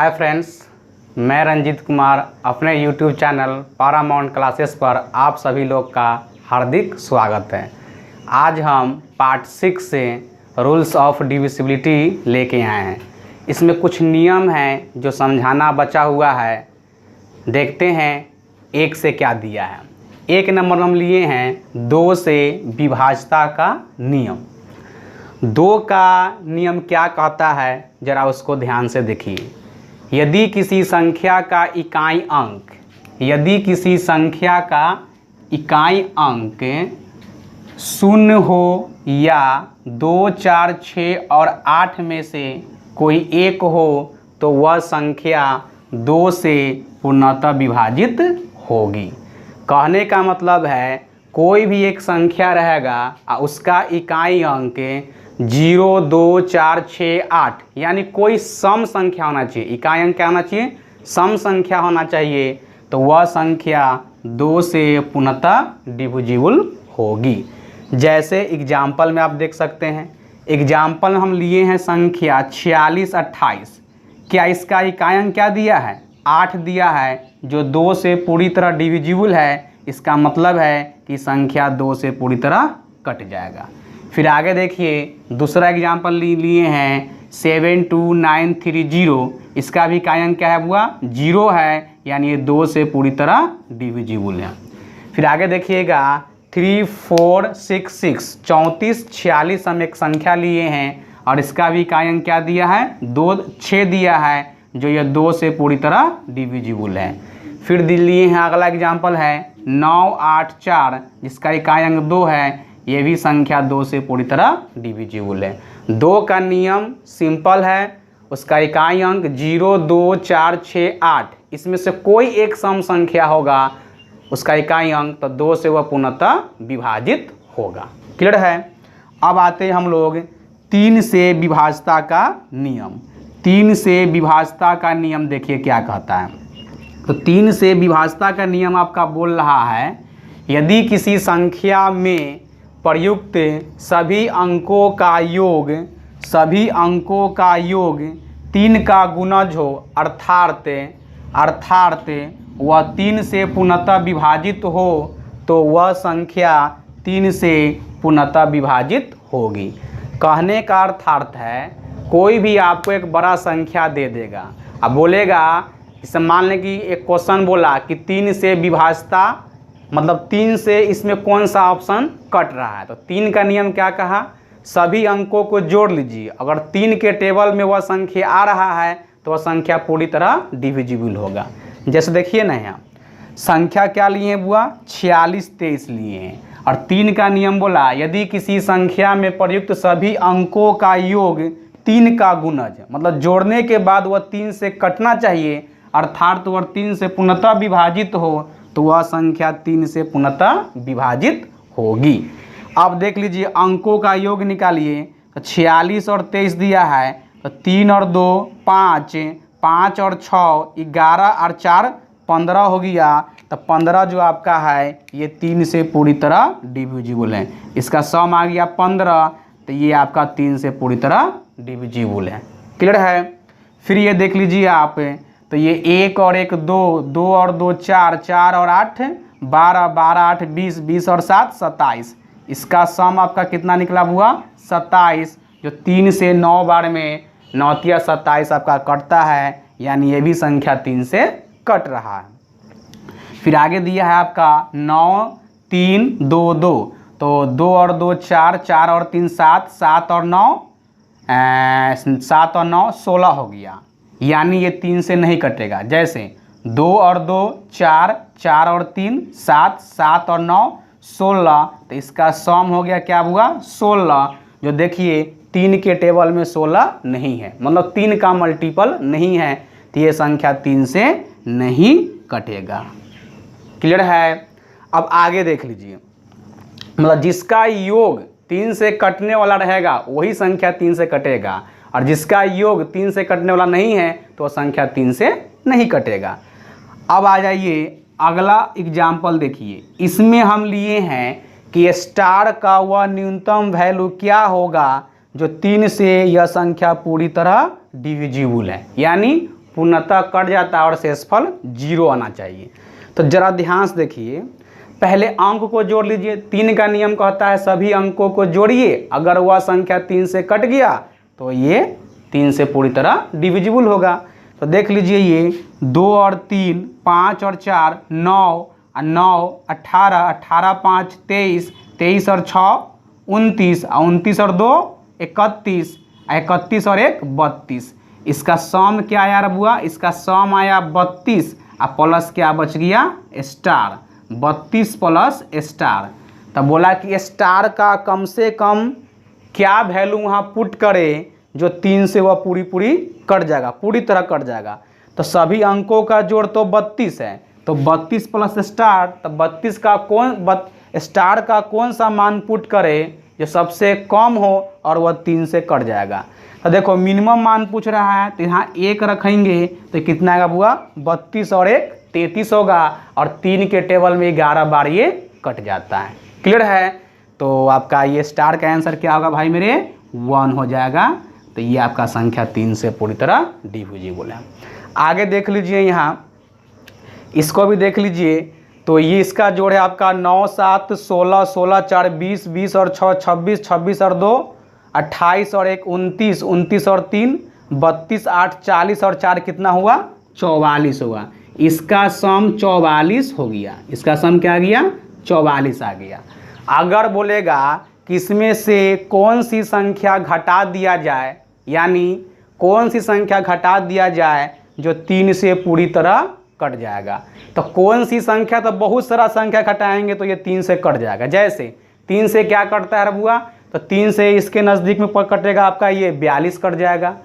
Hi friends, मैं रंजीत कुमार अपने YouTube channel Paramount classes पर आप सभी लोग का हार्दिक स्वागत है। आज हम पार्ट 6 से रूल्स ऑफ डिविजिबिलिटी लेके आए हैं। इसमें कुछ नियम हैं जो समझाना बचा हुआ है। देखते हैं एक से क्या दिया है। एक नंबर हम लिए हैं 2 से विभाज्यता का नियम। 2 का नियम क्या कहता है, ज़रा उसको ध्यान से देखिए। यदि किसी संख्या का इकाई अंक 0 हो या 2, 4, 6 और 8 में से कोई एक हो तो वह संख्या 2 से पूर्णतः विभाजित होगी। कहने का मतलब है कोई भी एक संख्या रहेगा और उसका इकाई अंक 0, 2, 4, 6, 8 यानी कोई सम संख्या होना चाहिए। इकाई अंक क्या होना चाहिए? सम संख्या होना चाहिए। तो वह संख्या 2 से पूर्णतः डिविजिबल होगी। जैसे एग्जाम्पल में आप देख सकते हैं। एग्जाम्पल हम लिए हैं संख्या 46, 28। क्या इसका इकाई अंक क्या दिया है? 8 दिया है, जो 2 से पूरी तरह डिविजिबल है। इसका मतलब है कि संख्या 2 से पूरी तरह कट जाएगा। फिर आगे देखिए, दूसरा एग्जाम्पल लिए हैं 72930। इसका भी इकाई अंक क्या है हुआ? 0 है, यानी ये 2 से पूरी तरह डिविजिबल है। फिर आगे देखिएगा 3466 34 46 हम एक संख्या लिए हैं और इसका भी इकाई अंक क्या दिया है? 2 6 दिया है, जो ये 2 से पूरी तरह डिविजिबल है। फिर लिए हैं अगला एग्जाम्पल है 984, जिसका इकाई अंक 2 है। ये भी संख्या 2 से पूरी तरह डिविजिबल है। 2 का नियम सिंपल है। उसका इकाई अंक 0, 2, 4, 6, 8 इसमें से कोई एक सम संख्या होगा, उसका इकाई अंक तो 2 से वह पूर्णतः विभाजित होगा। क्लियर है? अब आते हैं हम लोग 3 से विभाज्यता का नियम। 3 से विभाज्यता का नियम देखिए क्या कहता है। तो 3 से विभाज्यता का नियम आपका बोल रहा है, यदि किसी संख्या में प्रयुक्त सभी अंकों का योग 3 का गुणज हो, अर्थात वह 3 से पूर्णतः विभाजित हो, तो वह संख्या 3 से पूर्णतः विभाजित होगी। कहने का अर्थ है कोई भी आपको एक बड़ा संख्या दे देगा। अब बोलेगा, इसे मान लें कि एक क्वेश्चन बोला कि 3 से विभाज्यता मतलब 3 से इसमें कौन सा ऑप्शन कट रहा है। तो 3 का नियम क्या कहा? सभी अंकों को जोड़ लीजिए। अगर 3 के टेबल में वह संख्या आ रहा है तो वह संख्या पूरी तरह डिविजिबल होगा। जैसे देखिए ना, यहाँ संख्या क्या लिए हुआ? 46, 23 लिए हैं और 3 का नियम बोला यदि किसी संख्या में प्रयुक्त सभी अंकों का योग 3 का गुणज मतलब जोड़ने के बाद वह 3 से कटना चाहिए, अर्थात वह 3 से पूर्णतः विभाजित हो, तो वह संख्या 3 से पूर्णतः विभाजित होगी। अब देख लीजिए अंकों का योग निकालिए। तो 46 और 23 दिया है, तो 3 और 2 5, 5 और 6 11 और 4 15 हो गया। तो 15 जो आपका है ये 3 से पूरी तरह डिविजिबल है। इसका सम आ गया 15, तो ये आपका 3 से पूरी तरह डिविजिबल है। क्लियर है? फिर ये देख लीजिए आप, तो ये 1 और 1 2, 2 और 2 4, 4 और 8 12, 12 8 20, 20 और 7 27। इसका सम आपका कितना निकला हुआ? 27, जो 3 से 9 बार में 9 तिया 27 आपका कटता है, यानी ये भी संख्या 3 से कट रहा है। फिर आगे दिया है आपका 9 3 2 2, तो 2 और 2 4, 4 और 3 7, 7 और 9 16 हो गया, यानी ये 3 से नहीं कटेगा। जैसे 2 और 2 4, 4 और 3 7, 7 और 9 16, तो इसका सम हो गया क्या हुआ? 16, जो देखिए 3 के टेबल में 16 नहीं है, मतलब 3 का मल्टीपल नहीं है, तो ये संख्या 3 से नहीं कटेगा। क्लियर है? अब आगे देख लीजिए, मतलब जिसका योग 3 से कटने वाला रहेगा वही संख्या 3 से कटेगा, और जिसका योग 3 से कटने वाला नहीं है तो संख्या 3 से नहीं कटेगा। अब आ जाइए अगला एग्जाम्पल देखिए। इसमें हम लिए हैं कि स्टार का वह न्यूनतम वैल्यू क्या होगा जो 3 से यह संख्या पूरी तरह डिविजिबल है, यानी पूर्णतः कट जाता है और शेषफल 0 आना चाहिए। तो जरा ध्यान से देखिए, पहले अंक को जोड़ लीजिए। 3 का नियम कहता है सभी अंकों को जोड़िए, अगर वह संख्या 3 से कट गया तो ये 3 से पूरी तरह डिविजिबल होगा। तो देख लीजिए, ये 2 और 3, 5 और 4, 9 और 9, 18, 18 5 23, 23 और 6 29, 29 और 2 31, 31 और 1 32। इसका सम क्या आया बुआ? इसका सम आया 32 और प्लस क्या बच गया? स्टार। 32 plus star. तब बोला कि स्टार का कम से कम क्या वैल्यू वहाँ पुट करे जो 3 से वह पूरी कट जाएगा, पूरी तरह कट जाएगा। तो सभी अंकों का जोड़ तो 32 है, तो 32 प्लस स्टार, तो 32 का स्टार का कौन सा मान पुट करे जो सबसे कम हो और वह 3 से कट जाएगा। तो देखो मिनिमम मान पूछ रहा है, तो यहाँ 1 रखेंगे तो कितना आएगा बुआ? 32 और 1 33 होगा, और 3 के टेबल में 11 बार ये कट जाता है। क्लियर है? तो आपका ये स्टार का आंसर क्या होगा भाई मेरे? 1 हो जाएगा। तो ये आपका संख्या 3 से पूरी तरह डिविजिबल है। आगे देख लीजिए, यहाँ इसको भी देख लीजिए। तो ये इसका जोड़ है आपका 9 7 16, 16 4 20, 20 और 6 26, 26 और 2 28 और 1 29, 29 और 3 32, 8 40 और 4 कितना हुआ? 44 हुआ। इसका सम 44 हो गया। इसका सम क्या आ गया? 44 आ गया। अगर बोलेगा कि इसमें से कौन सी संख्या घटा दिया जाए, यानी कौन सी संख्या घटा दिया जाए जो 3 से पूरी तरह कट जाएगा, तो कौन सी संख्या? तो बहुत सारा संख्या घटाएंगे तो ये 3 से कट जाएगा। जैसे 3 से क्या कटता है बुआ? तो 3 से इसके नज़दीक में कटेगा आपका ये 42 कट जाएगा।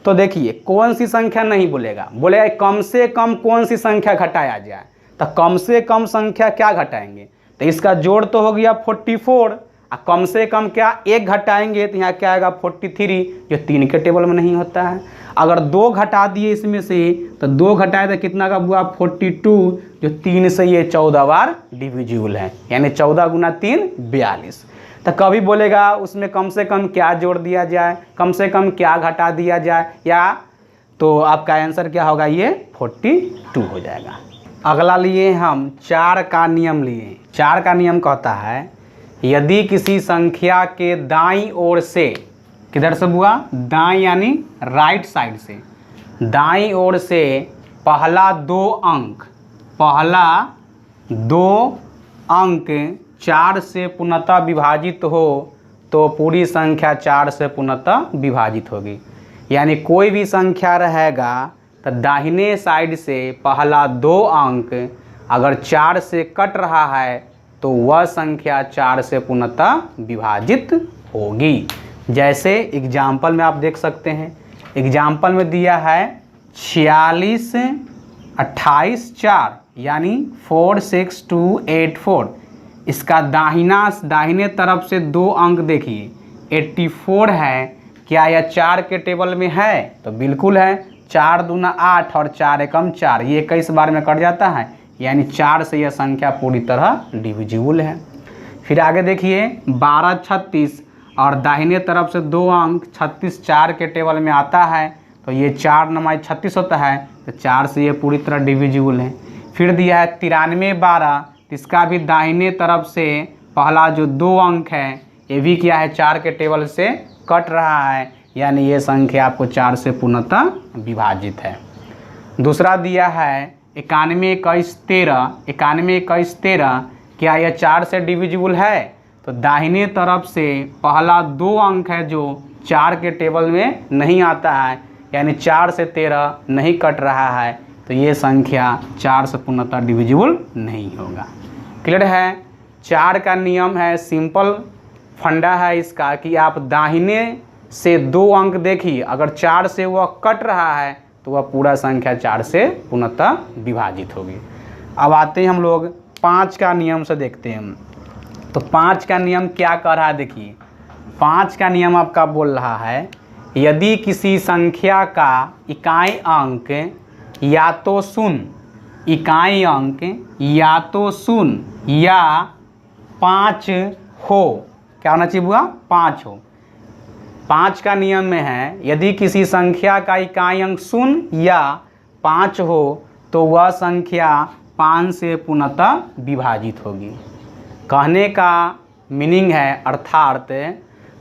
तो देखिए कौन सी संख्या नहीं बोलेगा, बोलेगा कम से कम कौन सी संख्या घटाया जाए। तो कम से कम संख्या क्या घटाएंगे? तो इसका जोड़ तो हो गया 44, और कम से कम क्या 1 घटाएंगे तो यहाँ क्या आएगा? 43, जो 3 के टेबल में नहीं होता है। अगर 2 घटा दिए इसमें से, तो 2 घटाए तो कितना का हुआ? 42, जो 3 से ये 14 बार डिविजिबल है, यानी 14 गुना 3 42। तो कभी बोलेगा उसमें कम से कम क्या जोड़ दिया जाए, कम से कम क्या घटा दिया जाए, या तो आपका आंसर क्या होगा? ये 42 हो जाएगा। अगला लिए हम 4 का नियम लिए। 4 का नियम कहता है यदि किसी संख्या के दाईं ओर से, किधर से बुआ? दाईं यानी राइट साइड से, दाईं ओर से पहला 2 अंक 4 से पूर्णतः विभाजित हो तो पूरी संख्या 4 से पूर्णतः विभाजित होगी। यानी कोई भी संख्या रहेगा तो दाहिने साइड से पहला 2 अंक अगर 4 से कट रहा है तो वह संख्या 4 से पूर्णतः विभाजित होगी। जैसे एग्जाम्पल में आप देख सकते हैं, एग्जाम्पल में दिया है 46 28 4, यानी 4 6 2 8 4। इसका दाहिने तरफ से 2 अंक देखिए 84 है। क्या यह 4 के टेबल में है? तो बिल्कुल है। 4 दूना 8 और 4 एकम 4, ये 21 बार में कट जाता है, यानी 4 से यह संख्या पूरी तरह डिविजिबल है। फिर आगे देखिए 12 36, और दाहिने तरफ से 2 अंक 36 4 के टेबल में आता है, तो ये 4 9 36 होता है, तो 4 से ये पूरी तरह डिविजिबल है। फिर दिया है 93 12, इसका भी दाहिने तरफ से पहला जो 2 अंक है ये भी क्या है? 4 के टेबल से कट रहा है, यानी ये संख्या आपको 4 से पूर्णतः विभाजित है। दूसरा दिया है 91 21 13, 91 21 13, क्या यह 4 से डिविजिबल है? तो दाहिने तरफ से पहला 2 अंक है जो 4 के टेबल में नहीं आता है, यानी 4 से 13 नहीं कट रहा है, तो ये संख्या 4 से पूर्णतः डिविजिबल नहीं होगा। क्लियर है? 4 का नियम है, सिंपल फंडा है इसका कि आप दाहिने से 2 अंक देखिए, अगर 4 से वह कट रहा है तो वह पूरा संख्या 4 से पूर्णतः विभाजित होगी। अब आते हैं हम लोग 5 का नियम से देखते हैं। तो 5 का नियम क्या कह रहा है? देखिए 5 का नियम आपका बोल रहा है यदि किसी संख्या का इकाई अंक या तो 0, इकाई अंक या तो 0 या 5 हो, क्या होना चाहिए बुआ? 5 हो। 5 का नियम में है यदि किसी संख्या का इकाई अंक 0 या 5 हो तो वह संख्या 5 से पूर्णतः विभाजित होगी। कहने का मीनिंग है अर्थात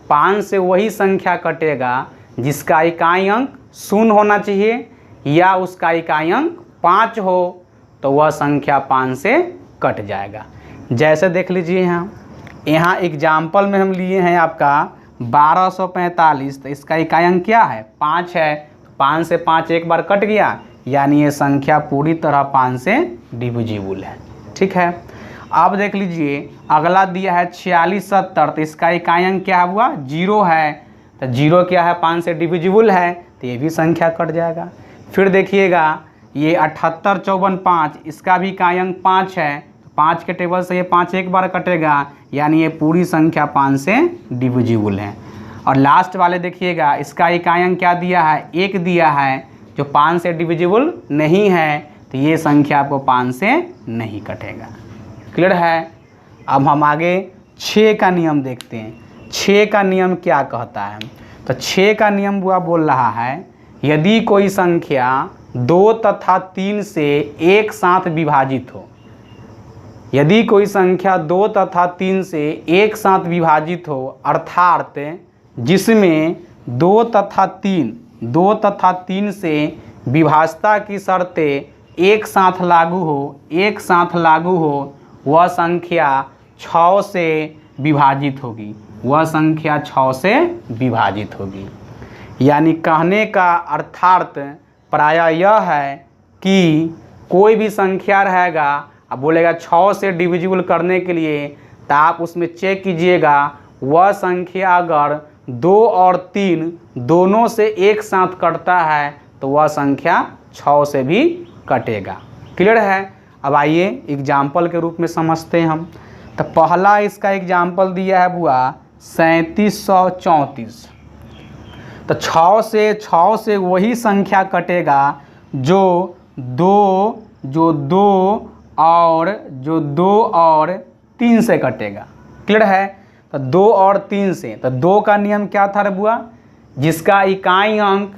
5 से वही संख्या कटेगा जिसका इकाई अंक 0 होना चाहिए या उसका इकाई अंक 5 हो तो वह संख्या 5 से कट जाएगा। जैसे देख लीजिए यहाँ एग्जाम्पल में हम लिए हैं आपका 1245, तो इसका इकाई अंक क्या है 5 है, 5 से 5 एक बार कट गया यानी ये संख्या पूरी तरह 5 से डिविजिबल है। ठीक है, अब देख लीजिए अगला दिया है 4670, तो इसका इकाई अंक क्या हुआ 0 है, तो 0 क्या है 5 से डिविजिबल है तो ये भी संख्या कट जाएगा। फिर देखिएगा ये 7854, इसका भी इकाई अंक 5 है, 5 के टेबल से ये 5 एक बार कटेगा यानी ये पूरी संख्या 5 से डिविजिबल है। और लास्ट वाले देखिएगा इसका इकाई अंक क्या दिया है 1 दिया है, जो 5 से डिविजिबल नहीं है तो ये संख्या आपको 5 से नहीं कटेगा। क्लियर है। अब हम आगे 6 का नियम देखते हैं। 6 का नियम क्या कहता है, तो 6 का नियम वो बोल रहा है यदि कोई संख्या 2 तथा 3 से एक साथ विभाजित हो, यदि कोई संख्या 2 तथा 3 से एक साथ विभाजित हो अर्थात जिसमें 2 तथा 3 से विभाजता की शर्तें एक साथ लागू हो वह संख्या 6 से विभाजित होगी, वह संख्या 6 से विभाजित होगी। यानी कहने का अर्थार्थ प्रायः यह है कि कोई भी संख्या रहेगा अब बोलेगा 6 से डिविजिबल करने के लिए, तो आप उसमें चेक कीजिएगा वह संख्या अगर 2 और 3 दोनों से एक साथ कटता है तो वह संख्या 6 से भी कटेगा। क्लियर है। अब आइए एग्जाम्पल के रूप में समझते हैं हम। तो पहला इसका एग्जाम्पल दिया है बुआ 3734, तो 6 से वही संख्या कटेगा जो 2 और 3 से कटेगा। क्लियर है। तो 2 और 3 से, तो 2 का नियम क्या था रे बुआ, जिसका इकाई अंक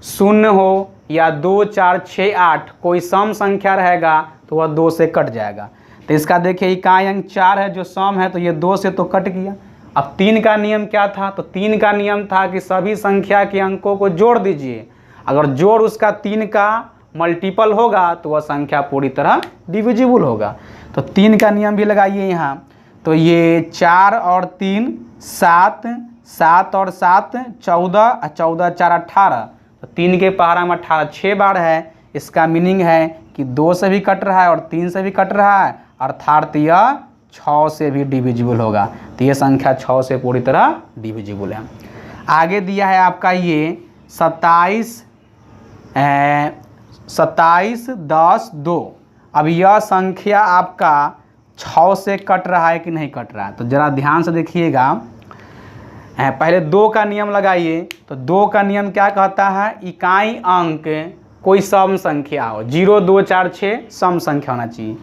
0 हो या 2 4 6 8 कोई सम संख्या रहेगा तो वह 2 से कट जाएगा। तो इसका देखिए इकाई अंक 4 है जो सम है तो ये 2 से तो कट गया। अब 3 का नियम क्या था, तो 3 का नियम था कि सभी संख्या के अंकों को जोड़ दीजिए, अगर जोड़ उसका 3 का मल्टीपल होगा तो वह संख्या पूरी तरह डिविजिबल होगा। तो 3 का नियम भी लगाइए यहाँ। तो ये 4 और 3 7, 7 और 7 14, 14 4 18, तो 3 के पहाड़ा में 18 6 बार है। इसका मीनिंग है कि 2 से भी कट रहा है और 3 से भी कट रहा है अर्थात यह 6 से भी डिविजिबल होगा। तो ये संख्या 6 से पूरी तरह डिविजिबल है। आगे दिया है आपका ये 27 10 2। अब यह संख्या आपका 6 से कट रहा है कि नहीं कट रहा है, तो ज़रा ध्यान से देखिएगा। पहले 2 का नियम लगाइए। तो 2 का नियम क्या कहता है, इकाई अंक कोई सम संख्या हो, 0 2 4 6 सम संख्या होना चाहिए।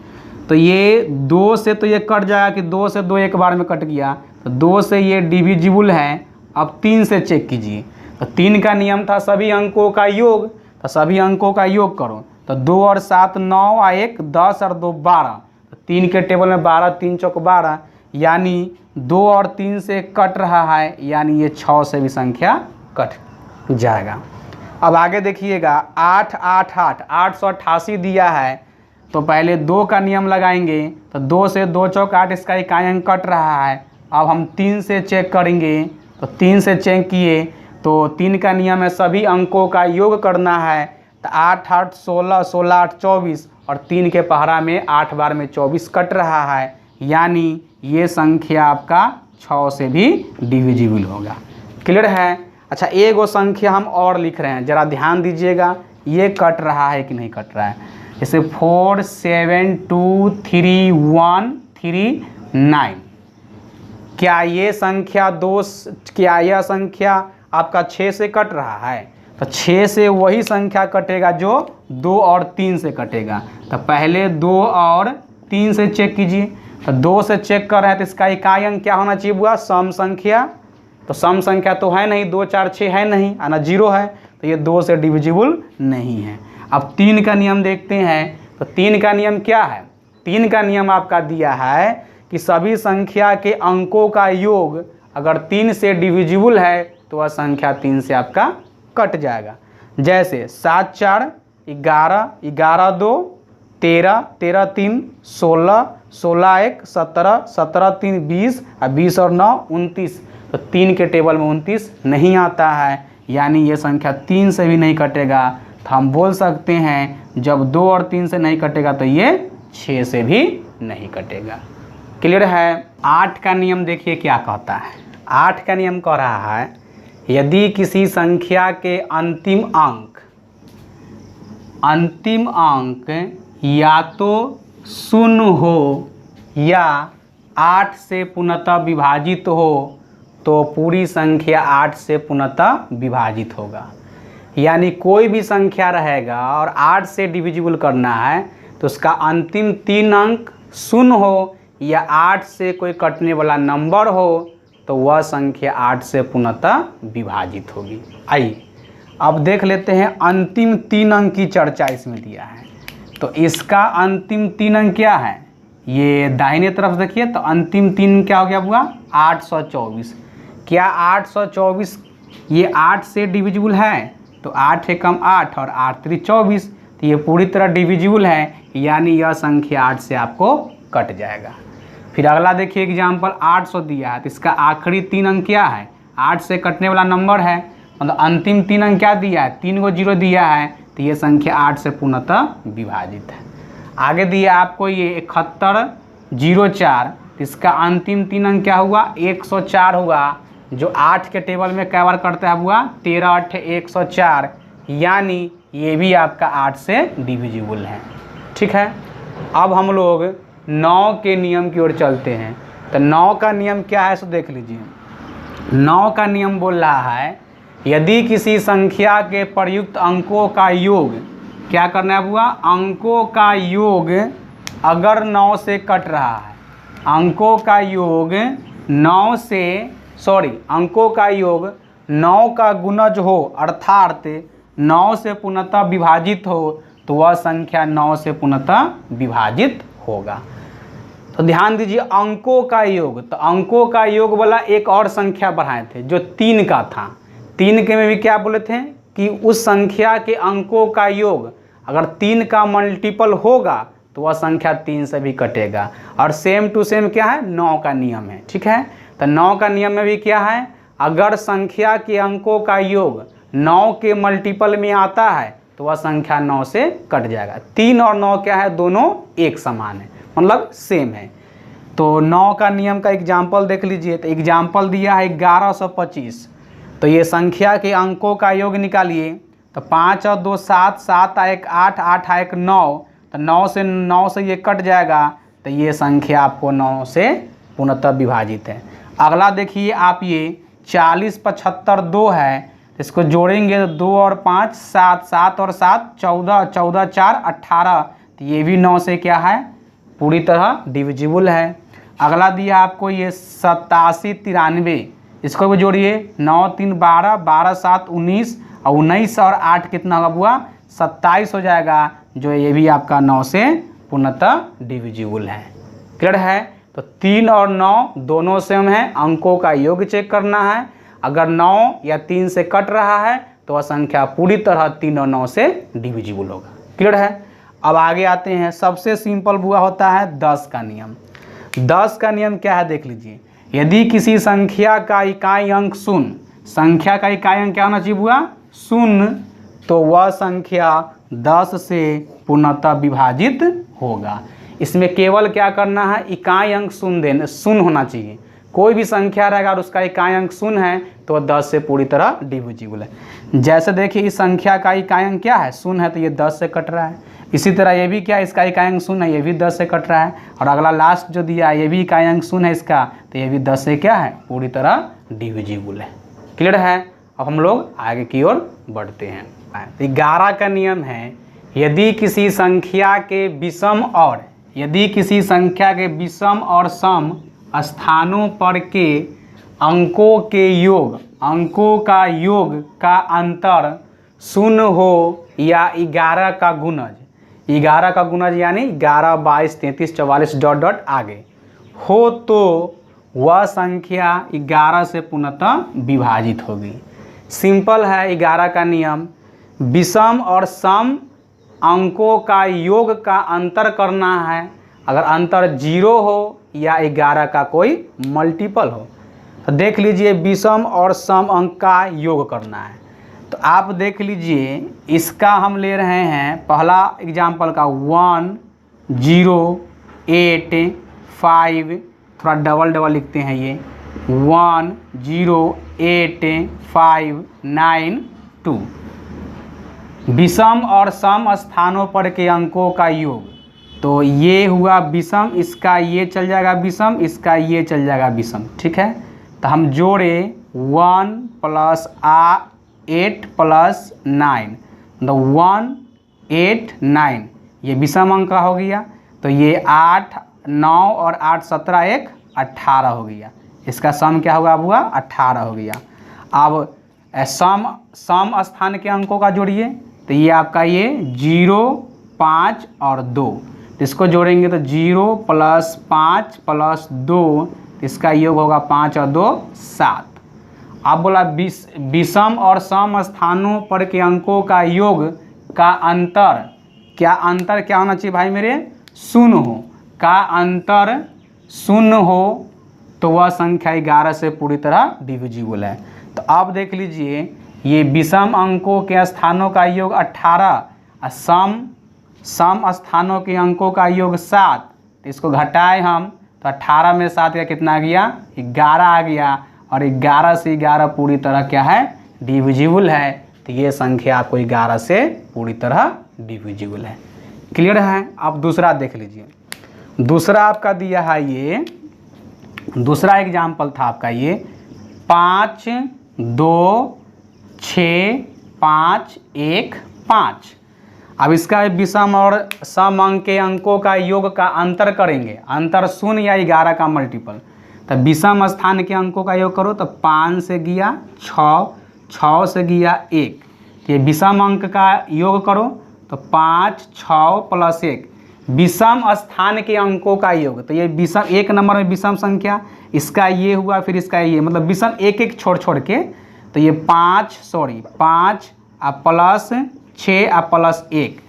तो ये 2 से तो ये कट जाएगा कि 2 से 2 एक बार में कट गया, तो 2 से ये डिविजिबल है। अब 3 से चेक कीजिए। तो 3 का नियम था सभी अंकों का योग, तो सभी अंकों का योग करो। तो 2 और 7 9 और 1 10 और 2 12, तो 3 के टेबल में 12 3 चौक 12, यानी 2 और 3 से कट रहा है यानी ये 6 से भी संख्या कट जाएगा। अब आगे देखिएगा 8 8 8 888 दिया है। तो पहले 2 का नियम लगाएंगे। तो 2 से 2 चौक 8 इसका इकाई अंक कट रहा है। अब हम 3 से चेक करेंगे। तो 3 से चेक किए तो 3 का नियम है सभी अंकों का योग करना है। तो 8 8 16 16 8 24 और 3 के पहाड़ा में 8 बार में 24 कट रहा है, यानी ये संख्या आपका 6 से भी डिविजिबल होगा। क्लियर है। अच्छा, एक वो संख्या हम और लिख रहे हैं, ज़रा ध्यान दीजिएगा ये कट रहा है कि नहीं कट रहा है। जैसे 4 7 2 3 1 3 9, क्या ये संख्या क्या यह संख्या आपका 6 से कट रहा है? तो 6 से वही संख्या कटेगा जो 2 और 3 से कटेगा। तो पहले 2 और 3 से चेक कीजिए। तो 2 से चेक कर रहे हैं तो इसका इकाई अंक क्या होना चाहिए बुआ, सम संख्या। तो सम संख्या तो है नहीं, 2 4 6 है नहीं, आना 0 है, तो ये 2 से डिविजिबल नहीं है। अब 3 का नियम देखते हैं। तो 3 का नियम क्या है? 3 का नियम आपका दिया है कि सभी संख्या के अंकों का योग अगर 3 से डिविजिबल है तो वह संख्या 3 से आपका कट जाएगा। जैसे 7 4 11, 11 2 13, 13 3 16, 16 1 17, 17 3 20 और 20 और 9 29। तो 3 के टेबल में 29 नहीं आता है, यानी ये संख्या 3 से भी नहीं कटेगा। तो हम बोल सकते हैं जब 2 और 3 से नहीं कटेगा तो ये 6 से भी नहीं कटेगा। क्लियर है? 8 का नियम देखिए क्या कहता है। 8 का नियम कह रहा है यदि किसी संख्या के अंतिम अंक या तो 0 हो या 8 से पूर्णतः विभाजित हो तो पूरी संख्या 8 से पूर्णतः विभाजित होगा। यानी कोई भी संख्या रहेगा और 8 से डिविजिबल करना है तो उसका अंतिम 3 अंक 0 हो या 8 से कोई कटने वाला नंबर हो तो वह संख्या 8 से पूर्णतः विभाजित होगी। आइए अब देख लेते हैं अंतिम 3 अंक की चर्चा इसमें दिया है। तो इसका अंतिम 3 अंक क्या है? ये दाहिने तरफ देखिए तो अंतिम 3 क्या हो गया हुआ? 824। क्या 824 ये 8 से डिविजिबल है? तो 8 एकम 8 और 8 3 24, तो ये पूरी तरह डिविजिबल है, यानी यह संख्या 8 से आपको कट जाएगा। फिर अगला देखिए एग्जाम्पल 800 दिया है, तो इसका आखिरी 3 अंक क्या है? 8 से कटने वाला नंबर है, मतलब अंतिम 3 अंक क्या दिया है? 3 को 0 दिया है, तो ये संख्या 8 से पूर्णतः विभाजित है। आगे दिया आपको ये 7104, तो इसका अंतिम 3 अंक क्या हुआ? 104 हुआ, जो 8 के टेबल में क्या बार करता है हुआ? 13 8 104, यानी ये भी आपका 8 से डिविजिबल है। ठीक है, अब हम लोग 9 के नियम की ओर चलते हैं। तो 9 का नियम क्या है सो देख लीजिए। 9 का नियम बोल रहा है यदि किसी संख्या के प्रयुक्त अंकों का योग, क्या करना है हुआ? अंकों का योग अगर 9 से कट रहा है, अंकों का योग 9 से अंकों का योग 9 का गुणज हो अर्थात 9 से पूर्णतः विभाजित हो तो वह संख्या 9 से पूर्णतः विभाजित होगा। तो ध्यान दीजिए अंकों का योग, तो अंकों का योग वाला एक और संख्या बढ़ाए थे जो 3 का था। 3 के में भी क्या बोले थे कि उस संख्या के अंकों का योग अगर 3 का मल्टीपल होगा तो वह संख्या 3 से भी कटेगा। और सेम टू सेम क्या है? 9 का नियम है। ठीक है, तो 9 का नियम में भी क्या है? अगर संख्या के अंकों का योग 9 के मल्टीपल में आता है तो वह संख्या 9 से कट जाएगा। 3 और 9 क्या है? दोनों एक समान है, मतलब सेम है। तो 9 का नियम का एग्जाम्पल देख लीजिए। तो एग्जाम्पल दिया है 1125, तो ये संख्या के अंकों का योग निकालिए। तो 5 और 2 7, 7 1 8, 8 1 9, तो 9 से ये कट जाएगा, तो ये संख्या आपको 9 से पूर्णतः विभाजित है। अगला देखिए आप ये 40 75 2 है, इसको जोड़ेंगे तो 2 और 5 7, 7 और 7 14, 14 4 18, तो ये भी 9 से क्या है? पूरी तरह डिविजिबल है। अगला दिया आपको ये 87 93, इसको भी जोड़िए 9 3 12, 12 7 19 और 19 और 8 कितना हुआ? 27 हो जाएगा, जो ये भी आपका 9 से पूर्णतः डिविजिबल है। क्लियर है? तो 3 और 9 दोनों सेम है, अंकों का योग चेक करना है। अगर 9 या 3 से कट रहा है तो वह संख्या पूरी तरह 3 और 9 से डिविजिबल होगा। क्लियर है? अब आगे आते हैं, सबसे सिंपल हुआ होता है 10 का नियम। 10 का नियम क्या है देख लीजिए। यदि किसी संख्या का इकाई अंक 0, संख्या का इकाई अंक क्या होना चाहिए हुआ? 0, तो वह संख्या 10 से पूर्णतः विभाजित होगा। इसमें केवल क्या करना है? इकाई अंक 0 होना चाहिए। कोई भी संख्या रहेगा और उसका इकाई अंक 0 है तो वह 10 से पूरी तरह डिविजिबल है। जैसे देखिए इस संख्या का इकाई अंक क्या है? 0 है, तो ये 10 से कट रहा है। इसी तरह ये भी क्या, इसका इकाई अंक 0 है, ये भी 10 से कट रहा है। और अगला लास्ट जो दिया है ये भी इकाई अंक 0 है इसका, तो ये भी 10 से क्या है? पूरी तरह डिविजिबल है। क्लियर है? अब हम लोग आगे की ओर बढ़ते हैं। 11 का नियम है यदि किसी संख्या के विषम और सम स्थानों पर के अंकों का योग का अंतर 0 हो या 11 का गुणज, 11 का गुणज यानी 11, 22, 33, 44 डॉट डॉट आगे हो तो वह संख्या 11 से पूर्णतः विभाजित होगी। सिंपल है 11 का नियम, विषम और सम अंकों का योग का अंतर करना है। अगर अंतर 0 हो या 11 का कोई मल्टीपल हो तो देख लीजिए विषम और सम अंक का योग करना है। तो आप देख लीजिए इसका हम ले रहे हैं पहला एग्जाम्पल का 1 0 8 5, थोड़ा डबल डबल लिखते हैं ये 1 0 8 5 9 2। विषम और सम स्थानों पर के अंकों का योग, तो ये हुआ विषम, इसका ये चल जाएगा विषम, इसका ये चल जाएगा विषम, ठीक है। तो हम जोड़े 1 + 8 + 9, तो 1 8 9, ये विषम अंक का हो गया। तो ये 8 9 और 8 17 1 18 हो गया। इसका सम क्या होगा बुआ? 18 हो गया। अब सम स्थान के अंकों का जोड़िए, तो ये आपका ये 0 5 और 2, इसको जोड़ेंगे तो 0 + 5 + 2, इसका योग होगा 5 और 2 7। अब बोला विषम और सम स्थानों पर के अंकों का योग का अंतर, क्या अंतर क्या होना चाहिए भाई मेरे? 0 हो। का अंतर 0 हो तो वह संख्या 11 से पूरी तरह डिविजिबल है। तो आप देख लीजिए ये विषम अंकों के स्थानों का योग 18 और सम स्थानों के अंकों का योग 7, तो इसको घटाए हम तो 18 में 7 का कितना आ गया? 11 आ गया। और 11 से 11 पूरी तरह क्या है? डिविजिबल है। तो ये संख्या आपको 11 से पूरी तरह डिविजिबल है। क्लियर है? अब दूसरा देख लीजिए। दूसरा आपका दिया है ये, दूसरा एग्जाम्पल था आपका ये 5 2 6 5 1 5। अब इसका विषम और सम अंक के अंकों का योग का अंतर करेंगे, अंतर 0 या 11 का मल्टीपल। तो विषम स्थान के अंकों का योग करो तो 5 से गया 6, 6 से गया 1, ये विषम अंक का योग करो तो 5 6 + 1, विषम स्थान के अंकों का योग। तो ये विषम 1 नंबर में विषम संख्या, इसका ये हुआ, फिर इसका ये, मतलब विषम एक एक छोड़ छोड़ के। तो ये 5 + 6 + 1,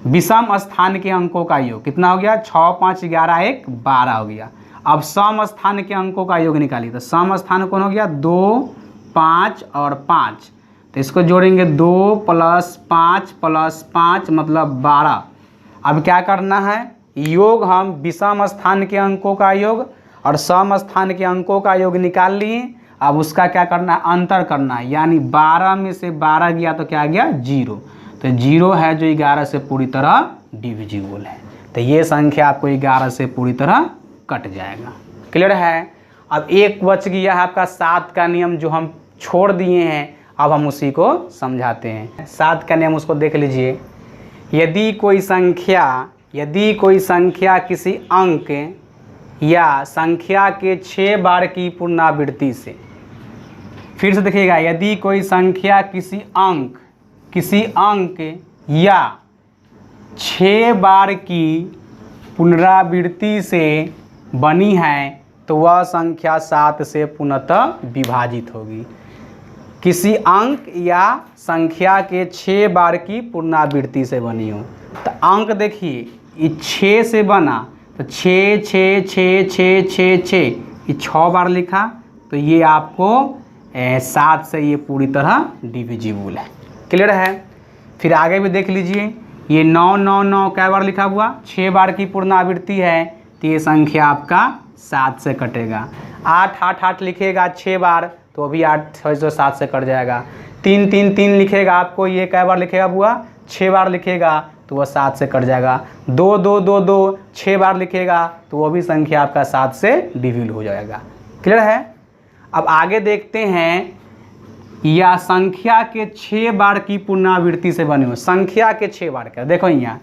विषम स्थान के अंकों का योग कितना हो गया? 6 5 11 1 12 हो गया। अब सम स्थान के अंकों का योग निकालिए, तो सम स्थान कौन हो गया? 2 5 और 5, तो इसको जोड़ेंगे 2 + 5 + 5 मतलब 12। अब क्या करना है? योग हम विषम स्थान के अंकों का योग और सम स्थान के अंकों का योग निकाल लिए। अब उसका क्या करना है? अंतर करना है, यानी 12 में से 12 गया तो क्या गया? 0। तो 0 है जो 11 से पूरी तरह डिविजिबल है। तो ये संख्या आपको 11 से पूरी तरह कट जाएगा। क्लियर है? अब एक बच गया है आपका 7 का नियम जो हम छोड़ दिए हैं, अब हम उसी को समझाते हैं। 7 का नियम उसको देख लीजिए। यदि कोई संख्या किसी अंक या संख्या के 6 बार की पुनरावृत्ति से, फिर से देखिएगा, यदि कोई संख्या किसी अंक या 6 बार की पुनरावृत्ति से बनी है तो वह संख्या 7 से पूर्णतः विभाजित होगी। किसी अंक या संख्या के 6 बार की पुनरावृत्ति से बनी हो। तो अंक देखिए ये 6 से बना, तो 6 6 6 6 6 6, ये 6 बार लिखा, तो ये आपको 7 से ये पूरी तरह डिविजिबल है। क्लियर है? फिर आगे भी देख लीजिए, ये 9 9 9 कै बार लिखा हुआ? 6 बार की पुनरावृत्ति है, तो ये संख्या आपका 7 से कटेगा। 8 8 8 लिखेगा 6 बार, तो अभी 8 6 7 से कट जाएगा। 3 3 3 लिखेगा आपको, ये कै बार लिखेगा बुआ? 6 बार लिखेगा, तो वह 7 से कट जाएगा। 2 2 2 2 6 बार लिखेगा, तो वो भी संख्या आपका 7 से डिविजिबल हो जाएगा। क्लियर है? अब आगे देखते हैं, या संख्या के 6 बार की पुनरावृत्ति से बने हो। संख्या के 6 बार का देखो यहाँ,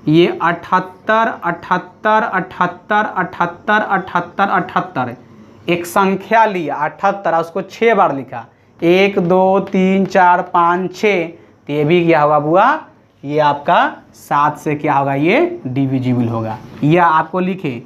ये 78 78 78 78 78 78, एक संख्या लिया 78, उसको 6 बार लिखा, 1 2 3 4 5 6, तो ये भी क्या होगा बुआ? ये आपका 7 से क्या होगा, ये डिविजिबल होगा। या आपको लिखे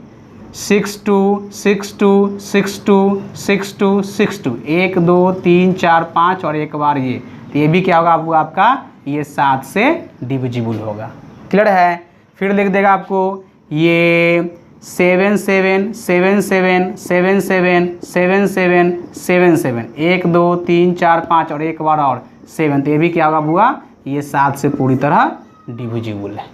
6 2 6 2 6 2 6 2 6 2 1 2 3 4 5 और एक बार ये, तो ये भी क्या होगा आपको, आपका ये 7 से डिविजिबल होगा। क्लियर है। फिर लिख देगा आपको ये 7 7 7 7 7 7 7 7 7 7 1 2 3 4 5 और एक बार और 7, तो ये भी क्या होगा बुआ, ये 7 से पूरी तरह डिविजिबल है।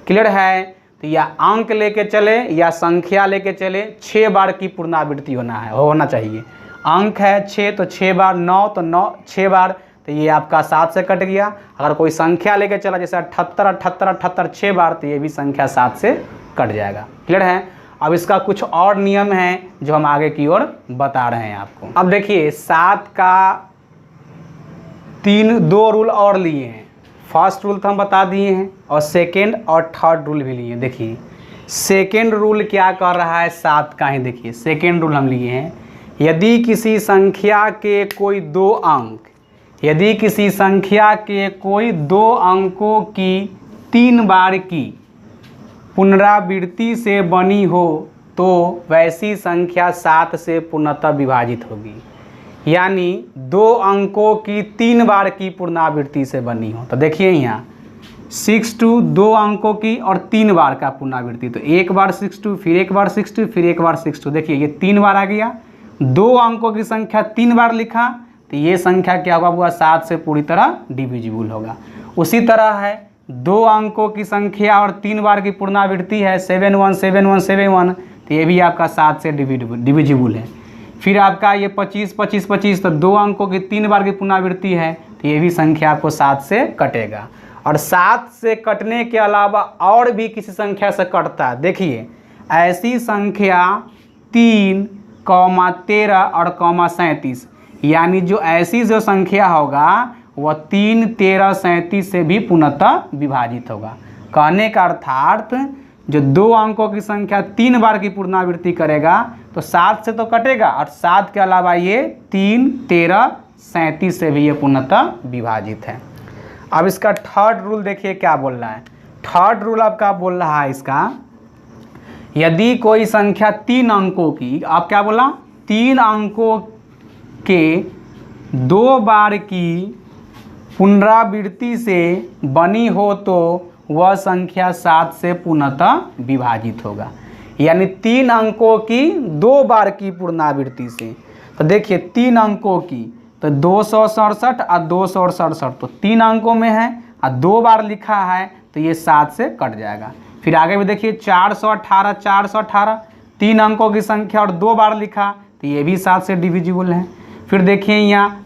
क्लियर है। तो या अंक लेके चले या संख्या लेके चले, 6 बार की पुनरावृत्ति होना चाहिए। अंक है 6 तो 6 बार, 9 तो 9 6 बार, तो ये आपका 7 से कट गया। अगर कोई संख्या लेके चला जैसे 78 78 78 6 बार, तो ये भी संख्या 7 से कट जाएगा। क्लियर है। अब इसका कुछ और नियम है जो हम आगे की ओर बता रहे हैं आपको। अब देखिए 7 का 2 रूल और लिए हैं। फर्स्ट रूल तो हम बता दिए हैं और सेकेंड और थर्ड रूल भी लिए हैं। देखिए सेकेंड रूल क्या कर रहा है 7 का ही, देखिए सेकेंड रूल हम लिए हैं, यदि किसी संख्या के कोई 2 अंक, यदि किसी संख्या के कोई 2 अंकों की 3 बार की पुनरावृत्ति से बनी हो तो वैसी संख्या 7 से पूर्णतः विभाजित होगी। यानी 2 अंकों की 3 बार की पुनरावृत्ति से बनी हो, तो देखिए यहाँ 6 2 2 अंकों की और 3 बार का पुनरावृत्ति, तो एक बार 6 2 फिर एक बार 6 2 फिर एक बार 6 2, देखिए ये 3 बार आ गया। 2 अंकों की संख्या 3 बार लिखा, तो ये संख्या क्या होगा बुआ, 7 से पूरी तरह डिविजिबल होगा। उसी तरह है 2 अंकों की संख्या और 3 बार की पुनरावृत्ति है 7 1 7 1 7 1, तो ये भी आपका 7 से डिविजिबल है। फिर आपका ये 25 25 25, तो 2 अंकों की 3 बार की पुनरावृत्ति है, तो ये भी संख्या आपको 7 से कटेगा। और 7 से कटने के अलावा और भी किसी संख्या से कटता है। देखिए ऐसी संख्या 3, 13 और 37, यानी जो ऐसी जो संख्या होगा वह 3 13 37 से भी पूर्णतः विभाजित होगा। कहने का अर्थात जो 2 अंकों की संख्या 3 बार की पुनरावृत्ति करेगा तो 7 से तो कटेगा, और 7 के अलावा ये 3 13 37 से भी ये पूर्णतः विभाजित है। अब इसका थर्ड रूल देखिए क्या बोल रहा है। थर्ड रूल आपका बोल रहा है इसका, यदि कोई संख्या 3 अंकों की, आप क्या बोला, 3 अंकों के 2 बार की पुनरावृत्ति से बनी हो तो वह संख्या 7 से पूर्णतः विभाजित होगा। यानी 3 अंकों की 2 बार की पुनरावृत्ति से, तो देखिए 3 अंकों की, तो 267 और 267, तो 3 अंकों में है और 2 बार लिखा है, तो ये 7 से कट जाएगा। फिर आगे भी देखिए 418 418, 3 अंकों की संख्या और 2 बार लिखा, तो ये भी 7 से डिविजिबल है। फिर देखिए यहाँ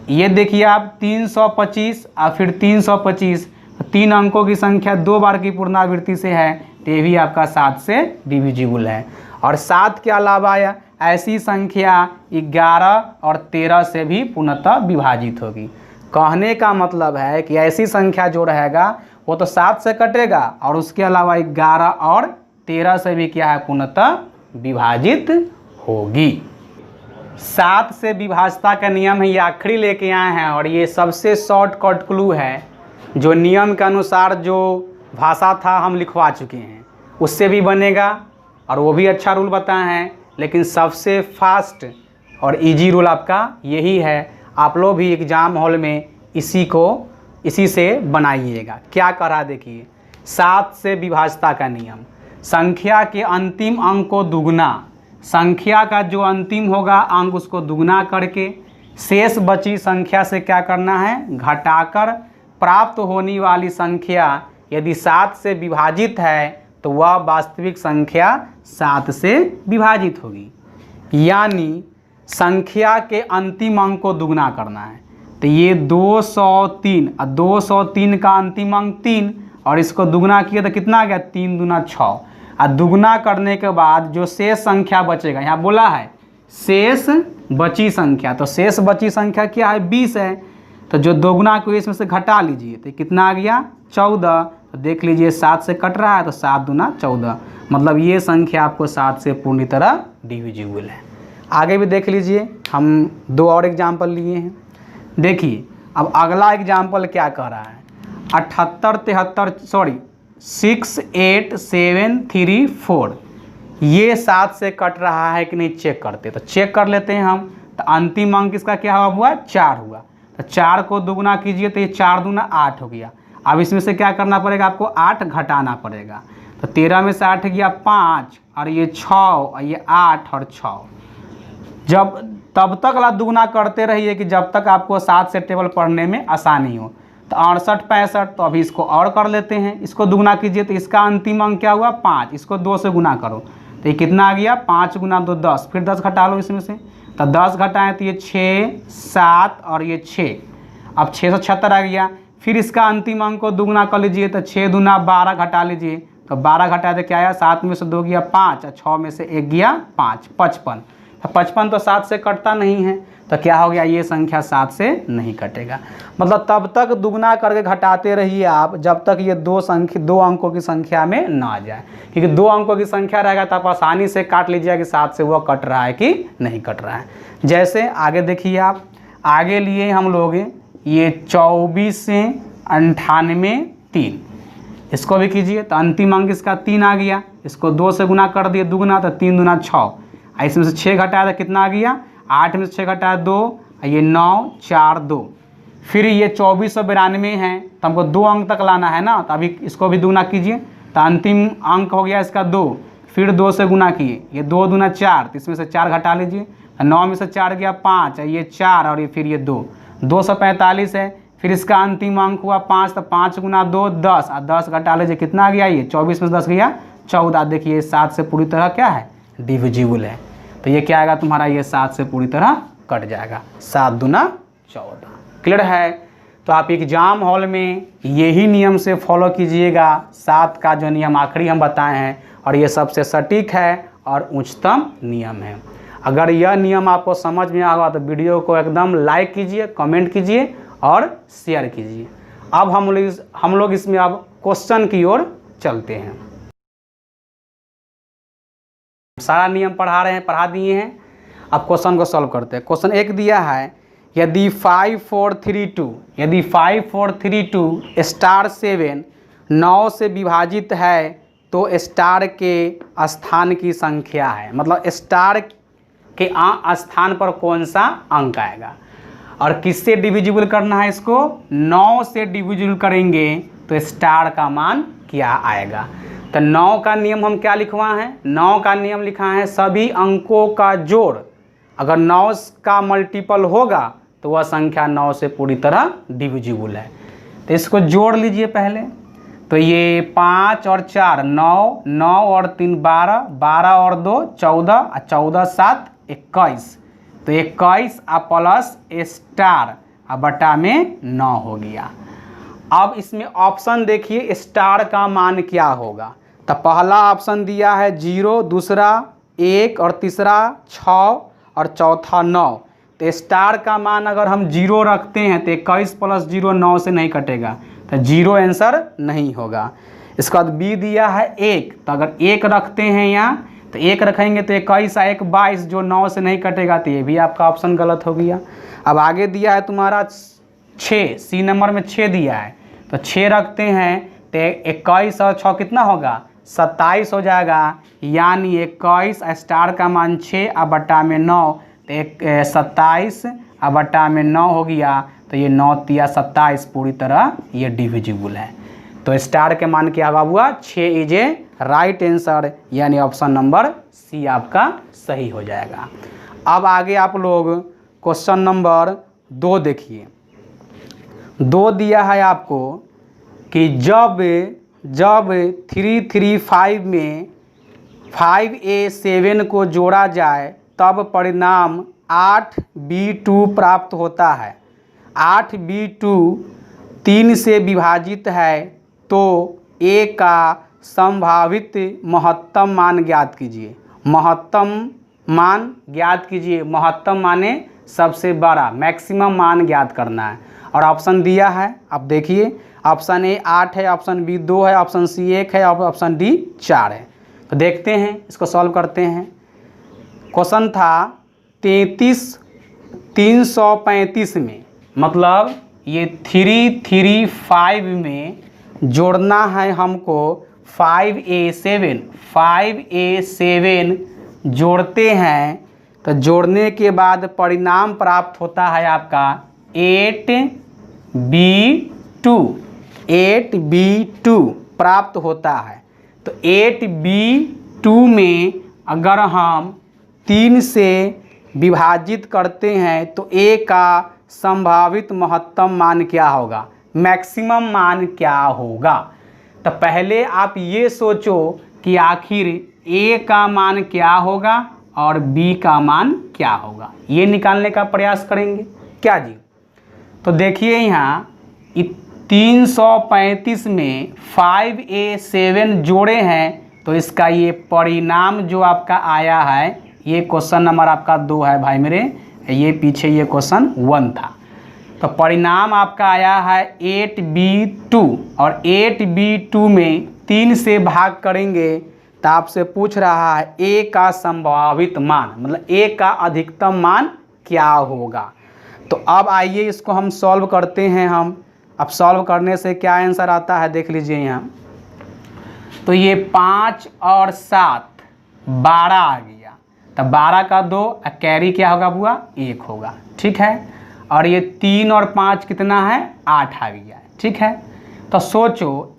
ये देखिए आप 325 और फिर 325, 3 अंकों की संख्या 2 बार की पुनरावृत्ति से है, तो ये भी आपका 7 से डिविजिबल है। और 7 के अलावा ऐसी संख्या 11 और 13 से भी पूर्णतः विभाजित होगी। कहने का मतलब है कि ऐसी संख्या जो रहेगा वो तो 7 से कटेगा, और उसके अलावा 11 और 13 से भी क्या है, पूर्णतः विभाजित होगी। 7 से विभाजता का नियम है, ये आखिरी लेके आए हैं, और ये सबसे शॉर्टकट क्लू है। जो नियम के अनुसार जो भाषा था हम लिखवा चुके हैं, उससे भी बनेगा, और वो भी अच्छा रूल बताए हैं, लेकिन सबसे फास्ट और इजी रूल आपका यही है। आप लोग भी एग्ज़ाम हॉल में इसी से बनाइएगा। क्या करा देखिए, 7 से विभाजता का नियम, संख्या के अंतिम अंक को दुगना, संख्या का जो अंतिम होगा अंक उसको दुगना करके शेष बची संख्या से क्या करना है, घटाकर प्राप्त होने वाली संख्या यदि 7 से विभाजित है तो वह वास्तविक संख्या 7 से विभाजित होगी। यानी संख्या के अंतिम अंक को दुगना करना है, तो ये 203, और 203 का अंतिम अंक 3, और इसको दुगना किया तो कितना आ गया, 3 दूना 6, और दुगना करने के बाद जो शेष संख्या बचेगा, यहाँ बोला है शेष बची संख्या, तो शेष बची संख्या क्या है, 20 है, तो जो दोगुना को इसमें से घटा लीजिए तो कितना आ गया, 14। तो देख लीजिए 7 से कट रहा है, तो 7 दूना 14, मतलब ये संख्या आपको 7 से पूरी तरह डिविजिबल है। आगे भी देख लीजिए, हम 2 और एग्जाम्पल लिए हैं। देखिए अब अगला एग्जाम्पल क्या कह रहा है, 68734 ये 7 से कट रहा है कि नहीं चेक करते। तो चेक कर लेते हैं हम। तो अंतिम अंक इसका क्या हुआ 4 हुआ। तो 4 को दुगुना कीजिए तो ये 4 दूना 8 हो गया। अब इसमें से क्या करना पड़ेगा आपको 8 घटाना पड़ेगा। तो 13 में से 8 गया 5 और ये 6 और ये 8 और 6। जब तब तक ला दुगुना करते रहिए कि जब तक आपको 7 से टेबल पढ़ने में आसानी हो। तो 68 65। तो अभी इसको और कर लेते हैं। इसको दुगुना कीजिए तो इसका अंतिम अंक क्या हुआ 5। इसको 2 से गुना करो तो ये कितना आ गया 5 गुना 2 10। फिर 10 घटा लो इसमें से। तो 10 घटाएं तो ये 6 7 और ये 6। अब 676 आ गया। फिर इसका अंतिम अंक को दुगुना कर लीजिए तो 6 दूना 12 घटा लीजिए। तो 12 घटाए तो क्या आया 7 में से 2 गया 5 और 6 में से 1 गया 5 55। तो 55 तो 7 से कटता नहीं है। तो क्या हो गया ये संख्या 7 से नहीं कटेगा। मतलब तब तक दुगना करके घटाते रहिए आप जब तक ये दो अंकों की संख्या में ना आ जाए। क्योंकि 2 अंकों की संख्या रहेगा तो आप आसानी से काट लीजिएगा कि 7 से वह कट रहा है कि नहीं कट रहा है। जैसे आगे देखिए आप, आगे लिए हम लोग ये 24 से 98 3। इसको भी कीजिए तो अंतिम अंक इसका 3 आ गया। इसको 2 से गुना कर दिए दुगुना तो 3 दूना 6। इसमें से 6 घटाया तो कितना आ गया 8 में से 6 घटाया 2 ये 9 4 2। फिर ये 2492 है तो हमको 2 अंक तक लाना है ना। तो अभी इसको भी दुगुना कीजिए तो अंतिम अंक हो गया इसका 2। फिर 2 से गुना किए ये 2 दूना 4। तो इसमें से 4 घटा लीजिए। 9 में से 4 गया 5 ये 4 और ये फिर ये 2 245 है। फिर इसका अंतिम अंक हुआ 5। तो 5 गुना 2 10 और 10 घटा लीजिए कितना आ गया ये 24 में से 10 गया 14। देखिए 7 से पूरी तरह क्या है डिविजिबल है। तो ये क्या आएगा तुम्हारा ये 7 से पूरी तरह कट जाएगा। 7 दूना 14। क्लियर है। तो आप एग्जाम हॉल में यही नियम से फॉलो कीजिएगा। 7 का जो नियम आखिरी हम बताए हैं और ये सबसे सटीक है और उच्चतम नियम है। अगर यह नियम आपको समझ में आगा तो वीडियो को एकदम लाइक कीजिए, कमेंट कीजिए और शेयर कीजिए। अब हम लोग इसमें अब क्वेश्चन की ओर चलते हैं। सारा नियम पढ़ा दिए हैं। अब क्वेश्चन को सॉल्व करते हैं। क्वेश्चन 1 दिया है यदि 5432 स्टार 7 9 से विभाजित है तो स्टार के स्थान की संख्या है। मतलब स्टार के स्थान पर कौन सा अंक आएगा और किससे डिविजिबल करना है इसको 9 से डिविजिबल करेंगे तो स्टार का मान क्या आएगा। तो 9 का नियम हम क्या लिखवा है 9 का नियम लिखा है सभी अंकों का जोड़ अगर 9 का मल्टीपल होगा तो वह संख्या 9 से पूरी तरह डिविजिबल है। तो इसको जोड़ लीजिए पहले। तो ये 5 और 4 9 9 और 3 12 12 और 2 14 और 14 7 21। तो 21 प्लस स्टार बटा में 9 हो गया। अब इसमें ऑप्शन देखिए स्टार का मान क्या होगा। तो पहला ऑप्शन दिया है 0, दूसरा 1 और तीसरा 6 और चौथा 9। तो स्टार का मान अगर हम 0 रखते हैं तो 21 प्लस 0 9 से नहीं कटेगा तो 0 आंसर नहीं होगा। इसके बाद बी दिया है 1। तो अगर 1 रखते हैं यहाँ तो 1 रखेंगे तो 21 1 22 जो 9 से नहीं कटेगा तो ये भी आपका ऑप्शन गलत हो गया। अब आगे दिया है तुम्हारा 6, सी नंबर में 6 दिया है। तो 6 रखते हैं तो 21 और 6 कितना होगा 27 हो जाएगा। यानी 21 स्टार का मान 6 बटा में 9 तो 27 बटा में 9 हो गया। तो ये 9 तिया 27 पूरी तरह ये डिविजिबल है। तो स्टार के मान क्या हुआ 6 इज ए राइट आंसर। यानी ऑप्शन नंबर सी आपका सही हो जाएगा। अब आगे आप लोग क्वेश्चन नंबर 2 देखिए। 2 दिया है आपको कि जब 335 में 5a7 को जोड़ा जाए तब परिणाम 8b2 प्राप्त होता है। 8b2 3 से विभाजित है तो a का संभावित महत्तम मान ज्ञात कीजिए। महत्तम मान ज्ञात कीजिए। महत्तम माने सबसे बड़ा मैक्सिमम मान ज्ञात करना है। और ऑप्शन दिया है आप देखिए ऑप्शन ए 8 है, ऑप्शन बी 2 है, ऑप्शन सी 1 है और ऑप्शन डी 4 है। तो देखते हैं इसको सॉल्व करते हैं। क्वेश्चन था 335 में मतलब ये 335 में जोड़ना है हमको 5A7 जोड़ते हैं तो जोड़ने के बाद परिणाम प्राप्त होता है आपका 8B2 प्राप्त होता है। तो 8B2 में अगर हम 3 से विभाजित करते हैं तो A का संभावित महत्तम मान क्या होगा, मैक्सिमम मान क्या होगा। तो पहले आप ये सोचो कि आखिर A का मान क्या होगा और B का मान क्या होगा, ये निकालने का प्रयास करेंगे क्या जी। तो देखिए यहाँ 335 में 5A7 जोड़े हैं तो इसका ये परिणाम जो आपका आया है, ये क्वेश्चन नंबर आपका 2 है भाई मेरे, ये पीछे ये क्वेश्चन 1 था। तो परिणाम आपका आया है 8B2 और 8B2 में 3 से भाग करेंगे तो आपसे पूछ रहा है A का संभावित मान, मतलब A का अधिकतम मान क्या होगा। तो अब आइए इसको हम सॉल्व करते हैं। हम अब सॉल्व करने से क्या आंसर आता है देख लीजिए यहाँ। तो ये 5 और 7 12 आ गया, तो 12 का 2 कैरी क्या होगा बुआ, 1 होगा, ठीक है। और ये 3 और 5 कितना है, 8 आ गया, ठीक है। तो सोचो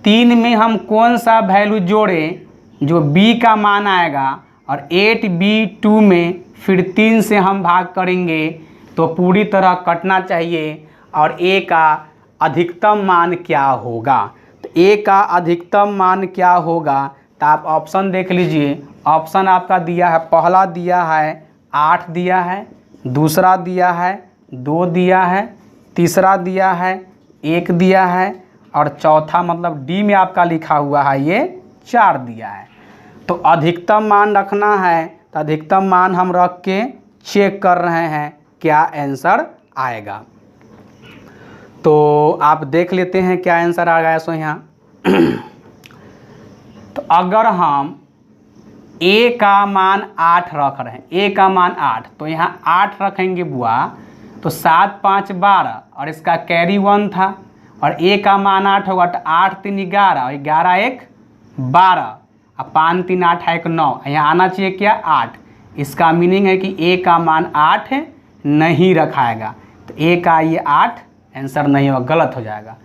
3 में हम कौन सा वैल्यू जोड़ें जो B का मान आएगा, और 8B2 में फिर 3 से हम भाग करेंगे तो पूरी तरह कटना चाहिए, और A का अधिकतम मान क्या होगा। तो A का अधिकतम मान क्या होगा, तो आप ऑप्शन देख लीजिए। ऑप्शन आपका दिया है, पहला दिया है 8 दिया है, दूसरा दिया है 2 दिया है, तीसरा दिया है 1 दिया है, और चौथा मतलब D में आपका लिखा हुआ है ये 4 दिया है। तो अधिकतम मान रखना है, तो अधिकतम मान हम रख के चेक कर रहे हैं क्या आंसर आएगा। तो आप देख लेते हैं क्या आंसर आ गया सो यहाँ। तो अगर हम A का मान 8 रख रहे हैं, A का मान 8, तो यहाँ 8 रखेंगे बुआ, तो 7 5 12 और इसका कैरी 1 था, और A का मान 8 होगा तो 8 3 11 और 11 1 12 और 5 3 8 1 9, यहाँ आना चाहिए क्या 8। इसका मीनिंग है कि A का मान 8 नहीं रखाएगा, तो A का ये 8 आंसर नहीं होगा, गलत हो जाएगा।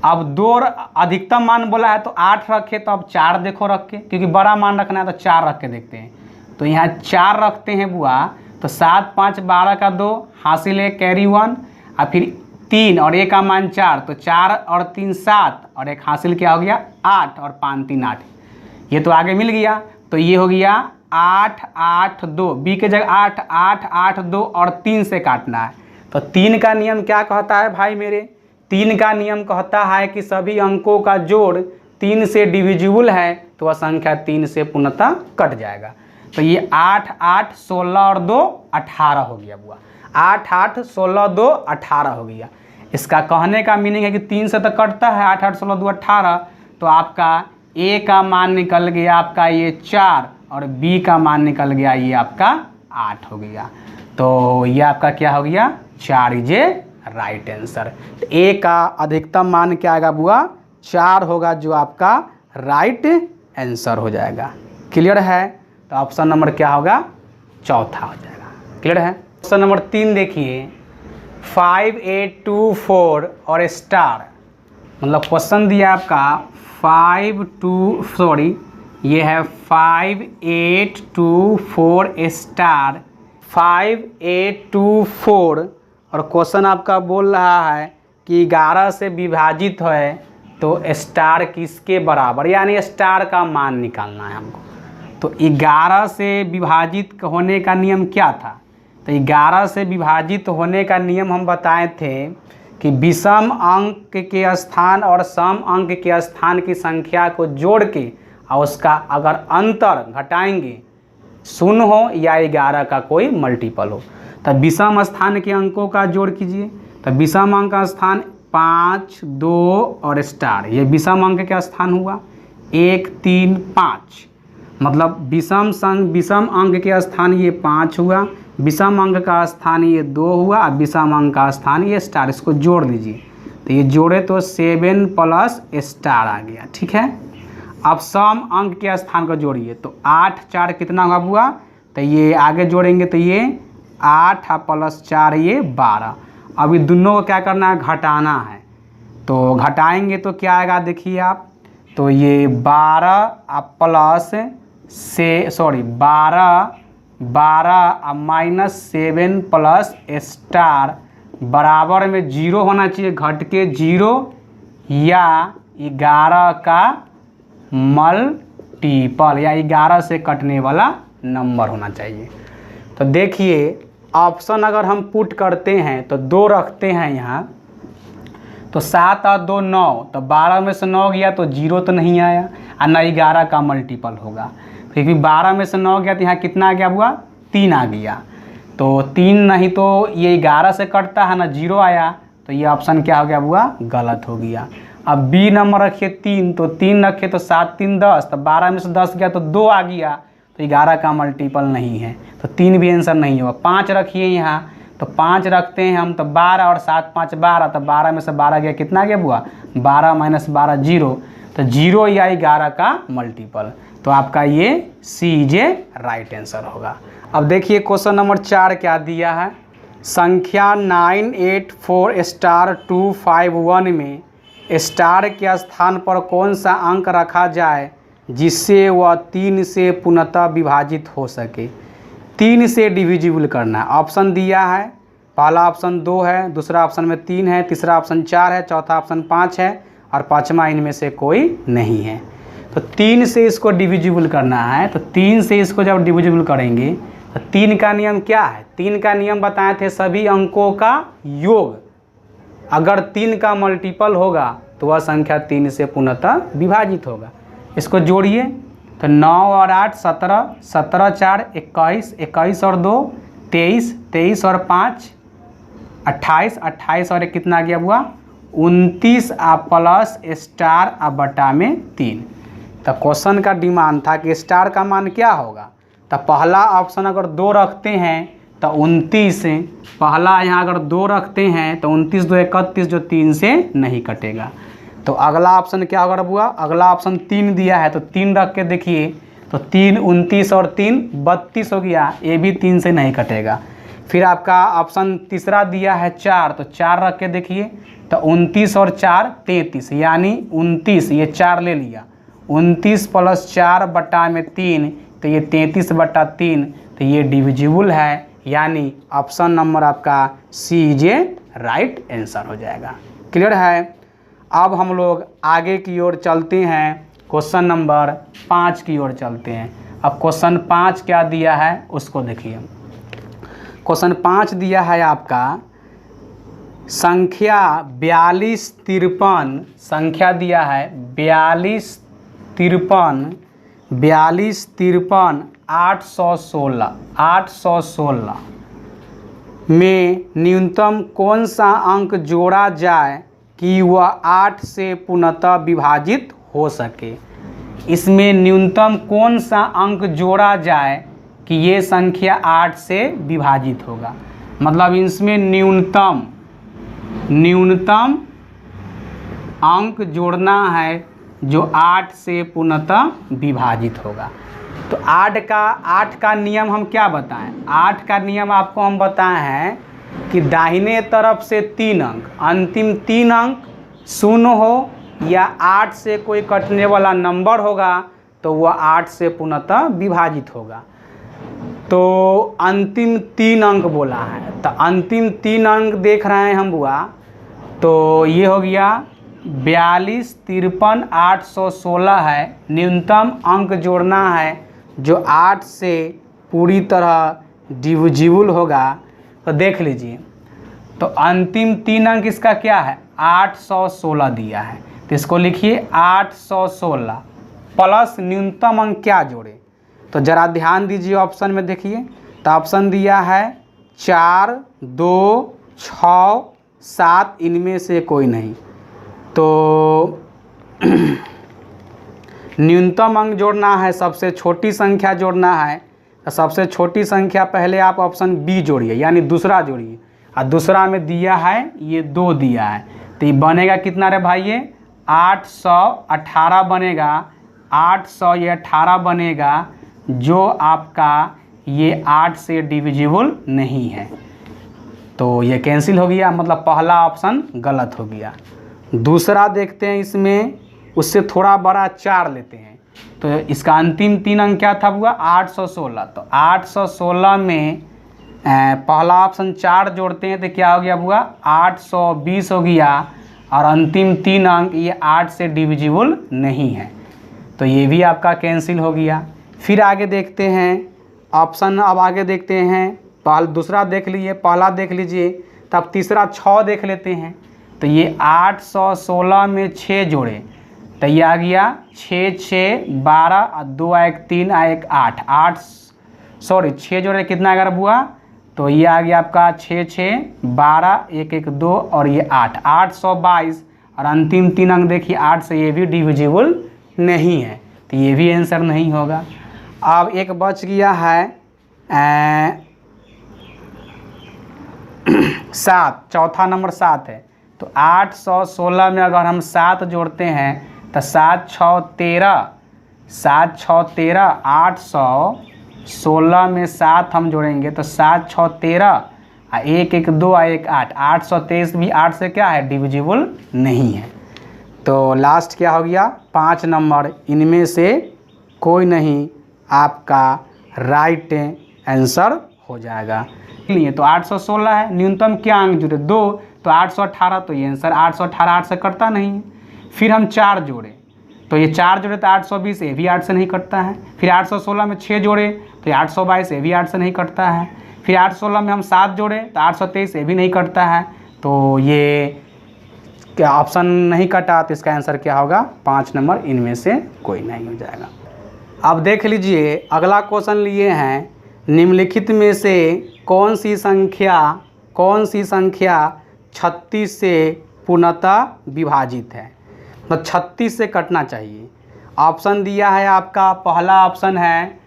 अब 2 अधिकतम मान बोला है तो 8 रखे, तो अब 4 देखो रख के, क्योंकि बड़ा मान रखना है तो 4 रख के देखते हैं। तो यहाँ 4 रखते हैं बुआ, तो 7 5 12 का 2 हासिल है कैरी 1, और फिर 3 और 1 का मान 4, तो 4 और 3 7 और 1 हासिल क्या हो गया 8 और 5 3 8, ये तो आगे मिल गया। तो ये हो गया 8 8 2, B के जगह 8 8 8 2 और 3 से काटना है। तो 3 का नियम क्या कहता है भाई मेरे, 3 का नियम कहता है कि सभी अंकों का जोड़ 3 से डिविजिबल है तो वह संख्या 3 से पूर्णतः कट जाएगा। तो ये 8 8 16 और 2 18 हो गया बुआ, 8 8 16 2 18 हो गया। इसका कहने का मीनिंग है कि 3 से तो कटता है, 8 8 16 2 18, तो आपका A का मान निकल गया आपका ये 4 और B का मान निकल गया ये आपका 8 हो गया। तो ये आपका क्या हो गया 4 इज ए राइट आंसर। तो A का अधिकतम मान क्या आएगा बुआ 4 होगा, जो आपका राइट आंसर हो जाएगा। क्लियर है। तो ऑप्शन नंबर क्या होगा, चौथा हो जाएगा। क्लियर है। ऑप्शन नंबर 3 देखिए 5 8 2 4 और स्टार, मतलब क्वेश्चन दिया आपका 5 8 2 4 स्टार 5 8 2 4, और क्वेश्चन आपका बोल रहा है कि 11 से विभाजित है तो स्टार किसके बराबर, यानी स्टार का मान निकालना है हमको। तो 11 से विभाजित होने का नियम क्या था, तो 11 से विभाजित होने का नियम हम बताए थे कि विषम अंक के स्थान और सम अंक के स्थान की संख्या को जोड़ के और उसका अगर अंतर घटाएंगे 0 हो या 11 का कोई मल्टीपल हो, तब विषम स्थान के अंकों का जोड़ कीजिए। तो विषम अंक का स्थान 5 2 और स्टार, ये विषम अंक का स्थान हुआ 1 3 5, मतलब विषम अंक के स्थान ये 5 हुआ, विषम अंक का स्थान ये 2 हुआ, विषम अंक का स्थान ये स्टार, इसको जोड़ दीजिए। तो ये जोड़े तो 7 प्लस स्टार आ गया, ठीक है। अब सम अंक के स्थान को जोड़िए, तो 8 4 कितना होगा बुआ, तो ये आगे जोड़ेंगे तो ये 8 प्लस 4 ये 12। अभी दोनों को क्या करना है, घटाना है। तो घटाएंगे तो क्या आएगा देखिए आप, तो ये 12 प्लस से 12 माइनस 7 प्लस स्टार बराबर में 0 होना चाहिए, घट के 0 या 11 का मल्टीपल या 11 से कटने वाला नंबर होना चाहिए। तो देखिए ऑप्शन अगर हम पुट करते हैं तो 2 रखते हैं यहाँ, तो 7 और 2 9, तो 12 में से 9 गया तो 0 तो नहीं आया और न 11 का मल्टीपल होगा, क्योंकि 12 में से 9 गया तो यहाँ कितना आ गया हुआ, 3 आ गया। तो 3 नहीं तो ये 11 से कटता है ना, 0 आया, तो ये ऑप्शन क्या हो गया हुआ, गलत हो गया। अब बी नंबर रखिए 3, तो 3 रखे तो 7 3 10, तो 12 में से 10 गया तो 2 आ गया, तो 11 का मल्टीपल नहीं है, तो 3 भी आंसर नहीं होगा। 5 रखिए यहाँ, तो 5 रखते हैं हम, तो 12 और 7 5 12, तो 12 में से 12 गया कितना गया बुआ, 12 माइनस 12 0, तो 0 या 11 का मल्टीपल। तो आपका ये सी जे राइट आंसर होगा। अब देखिए क्वेश्चन नंबर 4 क्या दिया है, संख्या 984 स्टार 251 में स्टार के स्थान पर कौन सा अंक रखा जाए जिससे वह 3 से पूर्णतः विभाजित हो सके। 3 से डिविजिबल करना है। ऑप्शन दिया है, पहला ऑप्शन 2 है, दूसरा ऑप्शन में 3 है, तीसरा ऑप्शन 4 है, चौथा ऑप्शन 5 है और पाँचवा इनमें से कोई नहीं है। तो 3 से इसको डिविजिबल करना है। तो 3 से इसको जब डिविजिबल करेंगे तो 3 का नियम क्या है, 3 का नियम बताए थे, सभी अंकों का योग अगर 3 का मल्टीपल होगा तो वह संख्या 3 से पूर्णतः विभाजित होगा। इसको जोड़िए तो 9 और 8 17, 17 4 21, 21 और 2 23, 23 और 5 28, 28 और 1 कितना आ गया हुआ 29 प्लस स्टार बटा में 3। तो क्वेश्चन का डिमांड था कि स्टार का मान क्या होगा। तो पहला ऑप्शन अगर 2 रखते हैं तो 29, पहला यहाँ अगर 2 रखते हैं तो 29 2 31 जो 3 से नहीं कटेगा। तो अगला ऑप्शन क्या होगा बुआ, अगला ऑप्शन 3 दिया है तो 3 रख के देखिए तो 3 29 और 3 32 हो गया, ये भी 3 से नहीं कटेगा। फिर आपका ऑप्शन तीसरा दिया है 4, तो 4 रख के देखिए तो 29 और 4 33 यानी 29, ये 4 ले लिया, 29 प्लस 4 बटा में 3 तो ये 33 बटा 3, तो ये डिविजिबल है, यानी ऑप्शन नंबर आपका सी जे राइट आंसर हो जाएगा। क्लियर है। अब हम लोग आगे की ओर चलते हैं, क्वेश्चन नंबर 5 की ओर चलते हैं। अब क्वेश्चन 5 क्या दिया है उसको देखिए। क्वेश्चन 5 दिया है आपका संख्या 42 53, संख्या दिया है 42 53 816 में न्यूनतम कौन सा अंक जोड़ा जाए कि वह 8 से पूर्णतः विभाजित हो सके। इसमें न्यूनतम कौन सा अंक जोड़ा जाए कि ये संख्या 8 से विभाजित होगा, मतलब इसमें न्यूनतम अंक जोड़ना है जो 8 से पूर्णतः विभाजित होगा। तो 8 का नियम हम क्या बताएं, 8 का नियम आपको हम बताए हैं कि दाहिने तरफ से 3 अंक, अंतिम 3 अंक 0 हो या 8 से कोई कटने वाला नंबर होगा तो वह 8 से पूर्णतः विभाजित होगा। तो अंतिम 3 अंक बोला है, तो अंतिम 3 अंक देख रहे हैं हम बुआ, तो ये हो गया 42 53 816 है। न्यूनतम अंक जोड़ना है जो 8 से पूरी तरह डिविजिबल होगा। तो देख लीजिए, तो अंतिम 3 अंक इसका क्या है 816 दिया है, तो इसको लिखिए 816 प्लस न्यूनतम अंक क्या जोड़े। तो ज़रा ध्यान दीजिए ऑप्शन में देखिए, तो ऑप्शन दिया है 4 2 6 7, इनमें से कोई नहीं। तो न्यूनतम अंक जोड़ना है, सबसे छोटी संख्या जोड़ना है, तो सबसे छोटी संख्या पहले आप ऑप्शन बी जोड़िए, यानी दूसरा जोड़िए, और दूसरा में दिया है ये 2 दिया है, तो ये बनेगा कितना रे भाई, ये 818 बनेगा। 800 ये 18 बनेगा, जो आपका ये 8 से डिविजिबल नहीं है, तो ये कैंसिल हो गया, मतलब पहला ऑप्शन गलत हो गया। दूसरा देखते हैं, इसमें उससे थोड़ा बड़ा 4 लेते हैं, तो इसका अंतिम 3 अंक क्या था हुआ 816। तो 816 में पहला ऑप्शन 4 जोड़ते हैं तो क्या हो गया हुआ 820 हो गया, और अंतिम 3 अंक ये 8 से डिविजिबल नहीं है, तो ये भी आपका कैंसिल हो गया। फिर आगे देखते हैं ऑप्शन, अब आगे देखते हैं, दूसरा देख लीजिए, पहला देख लीजिए, तब तीसरा 6 देख लेते हैं। तो ये 816 में 6 जोड़े, तो ये आ गया 6 6 12 और 2 1 3 1 8 6 जोड़े कितना अगर हुआ, तो ये आ गया आपका 6 6 12 1 1 2 और ये 822, और अंतिम 3 अंक देखिए 8 से, ये भी डिविजिबल नहीं है, तो ये भी आंसर नहीं होगा। अब एक बच गया है 7, चौथा नंबर 7 है। तो 816 में अगर हम 7 जोड़ते हैं तो 7 6 13, 7 6 13, 816 में 7 हम जोड़ेंगे तो 7 6 13, 1 1 2 1 8, 823 भी 8 से क्या है डिविजिबल नहीं है। तो लास्ट क्या हो गया 5 नंबर, इनमें से कोई नहीं आपका राइट आंसर हो जाएगा। लिए तो 816 है, न्यूनतम क्या अंक जुड़े 2, तो 818, तो ये आंसर 818 8 से कटता नहीं है। फिर हम 4 जोड़े, तो ये 4 जोड़े तो 820, ये भी 8 से नहीं कटता है। फिर 816 में 6 जोड़े तो ये 822, ये भी 8 से नहीं कटता है। फिर 816 में हम 7 जोड़े तो 823, ये भी नहीं कटता है, तो ये क्या ऑप्शन नहीं कटा, तो इसका आंसर क्या होगा 5 नंबर, इनमें से कोई नहीं हो जाएगा। अब देख लीजिए अगला क्वेश्चन लिए हैं, निम्नलिखित में से कौन सी संख्या 36 से पूर्णतः विभाजित है, तो 36 से कटना चाहिए। ऑप्शन दिया है आपका, पहला ऑप्शन है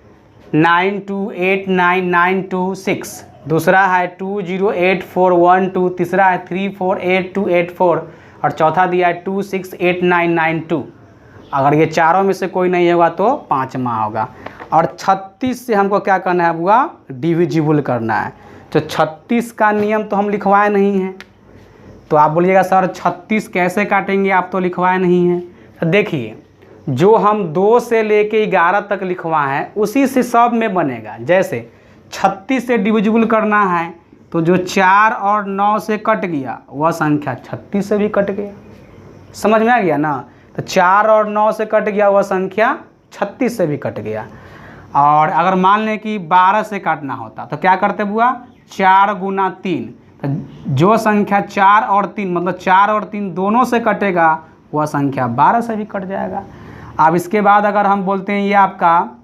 928992 दूसरा है 208412, तीसरा है 348284 और चौथा दिया है 268992। अगर ये चारों में से कोई नहीं होगा तो 5वां होगा। और 36 से हमको क्या करना है हुआ डिविजिबल करना है। तो 36 का नियम तो हम लिखवाए नहीं हैं, तो आप बोलिएगा सर 36 कैसे काटेंगे, आप तो लिखवाए नहीं हैं। तो देखिए जो हम 2 से लेके 11 तक लिखवाए हैं उसी से सब में बनेगा। जैसे 36 से डिविजिबल करना है तो जो 4 और 9 से कट गया वह संख्या 36 से भी कट गया, समझ में आ गया ना। तो 4 और 9 से कट गया वह संख्या 36 से भी कट गया। और अगर मान लें कि 12 से काटना होता तो क्या करते हुआ 4 गुना 3, तो जो संख्या 4 और 3 मतलब 4 और 3 दोनों से कटेगा वह संख्या 12 से भी कट जाएगा। अब इसके बाद अगर हम बोलते हैं ये आपका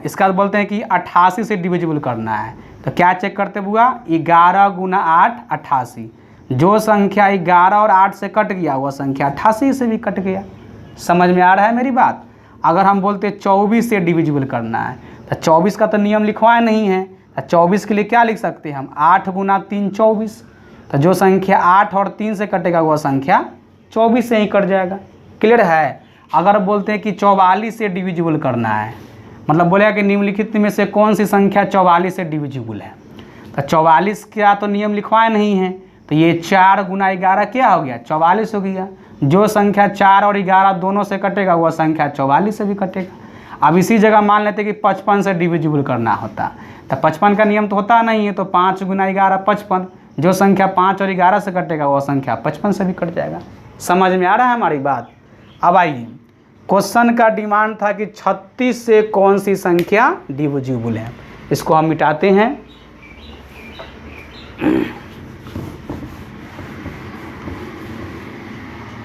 इसका बोलते हैं कि 88 से डिविजिबल करना है, तो क्या चेक करते हुआ 11 गुना 8 88, जो संख्या 11 और 8 से कट गया वह संख्या 88 से भी कट गया। समझ में आ रहा है मेरी बात। अगर हम बोलते हैं 24 से डिविजिबल करना है तो 24 का तो नियम लिखवाया नहीं है, तो 24 के लिए क्या लिख सकते हैं हम 8 गुना 3 24, तो जो संख्या 8 और 3 से कटेगा वह संख्या 24 से ही कट जाएगा। क्लियर है। अगर बोलते हैं कि 44 से डिविजिबल करना है, मतलब बोलेगा कि निम्नलिखित में से कौन सी संख्या 44 से डिविजिबल है, तो 44 का तो नियम लिखवाया नहीं है, तो ये 4 गुना 11 क्या हो गया 44 हो गया। जो संख्या 4 और 11 दोनों से कटेगा वह संख्या 44 से भी कटेगा। अब इसी जगह मान लेते कि 55 से डिविजिबल करना होता, तो 55 का नियम तो होता नहीं है, तो 5 गुना 11 55, जो संख्या 5 और 11 से कटेगा वह संख्या 55 से भी कट जाएगा। समझ में आ रहा है हमारी बात। अब आइए, क्वेश्चन का डिमांड था कि 36 से कौन सी संख्या डिविजिबल है, इसको हम मिटाते हैं।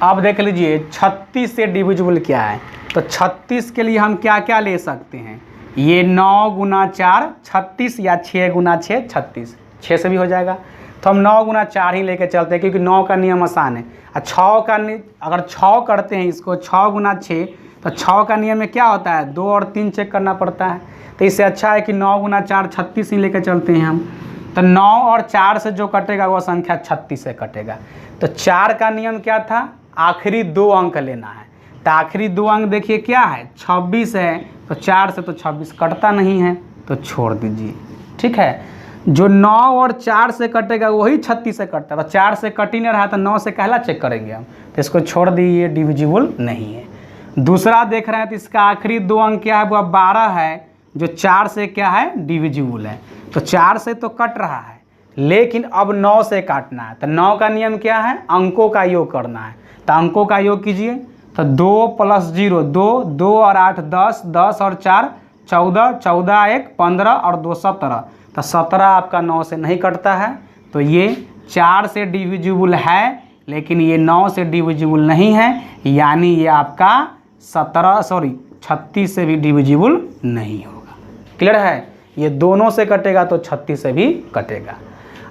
अब देख लीजिए 36 से डिविजिबल क्या है, तो 36 के लिए हम क्या क्या ले सकते हैं, ये 9 गुना 4 36 या 6 गुना 6 36, 6 से भी हो जाएगा। तो हम 9 गुना 4 ही लेके चलते हैं क्योंकि 9 का नियम आसान है। और 6 का अगर 6 करते हैं इसको 6 गुना 6, तो 6 का नियम में क्या होता है 2 और 3 चेक करना पड़ता है। तो इससे अच्छा है कि 9 गुना 4 36 ही लेकर चलते हैं हम। तो 9 और 4 से जो कटेगा वह संख्या 36 से कटेगा। तो 4 का नियम क्या था, आखिरी 2 अंक लेना है। तो आखिरी 2 अंक देखिए क्या है, 26 है। तो 4 से तो 26 कटता नहीं है, तो छोड़ दीजिए। ठीक है, जो 9 और 4 से कटेगा वही 36 से कटता है। तो 4 से कट ही नहीं रहा, तो 9 से कहला चेक करेंगे हम, तो इसको छोड़ दीजिए, डिविजिबल नहीं है। दूसरा देख रहे हैं तो इसका आखिरी 2 अंक क्या है, वह 12 है, जो 4 से क्या है, डिविजिबल है। तो 4 से तो कट रहा है, लेकिन अब 9 से काटना है। तो 9 का नियम क्या है, अंकों का योग करना है। तो अंकों का योग कीजिए, तो 2 + 0 2, 2 और 8 10, 10 और 4 14, 14 1 15 और 2 17। तो 17 आपका 9 से नहीं कटता है। तो ये 4 से डिविजिबल है, लेकिन ये 9 से डिविजिबल नहीं है, यानी ये आपका 36 से भी डिविजिबल नहीं होगा। क्लियर है, ये दोनों से कटेगा तो 36 से भी कटेगा।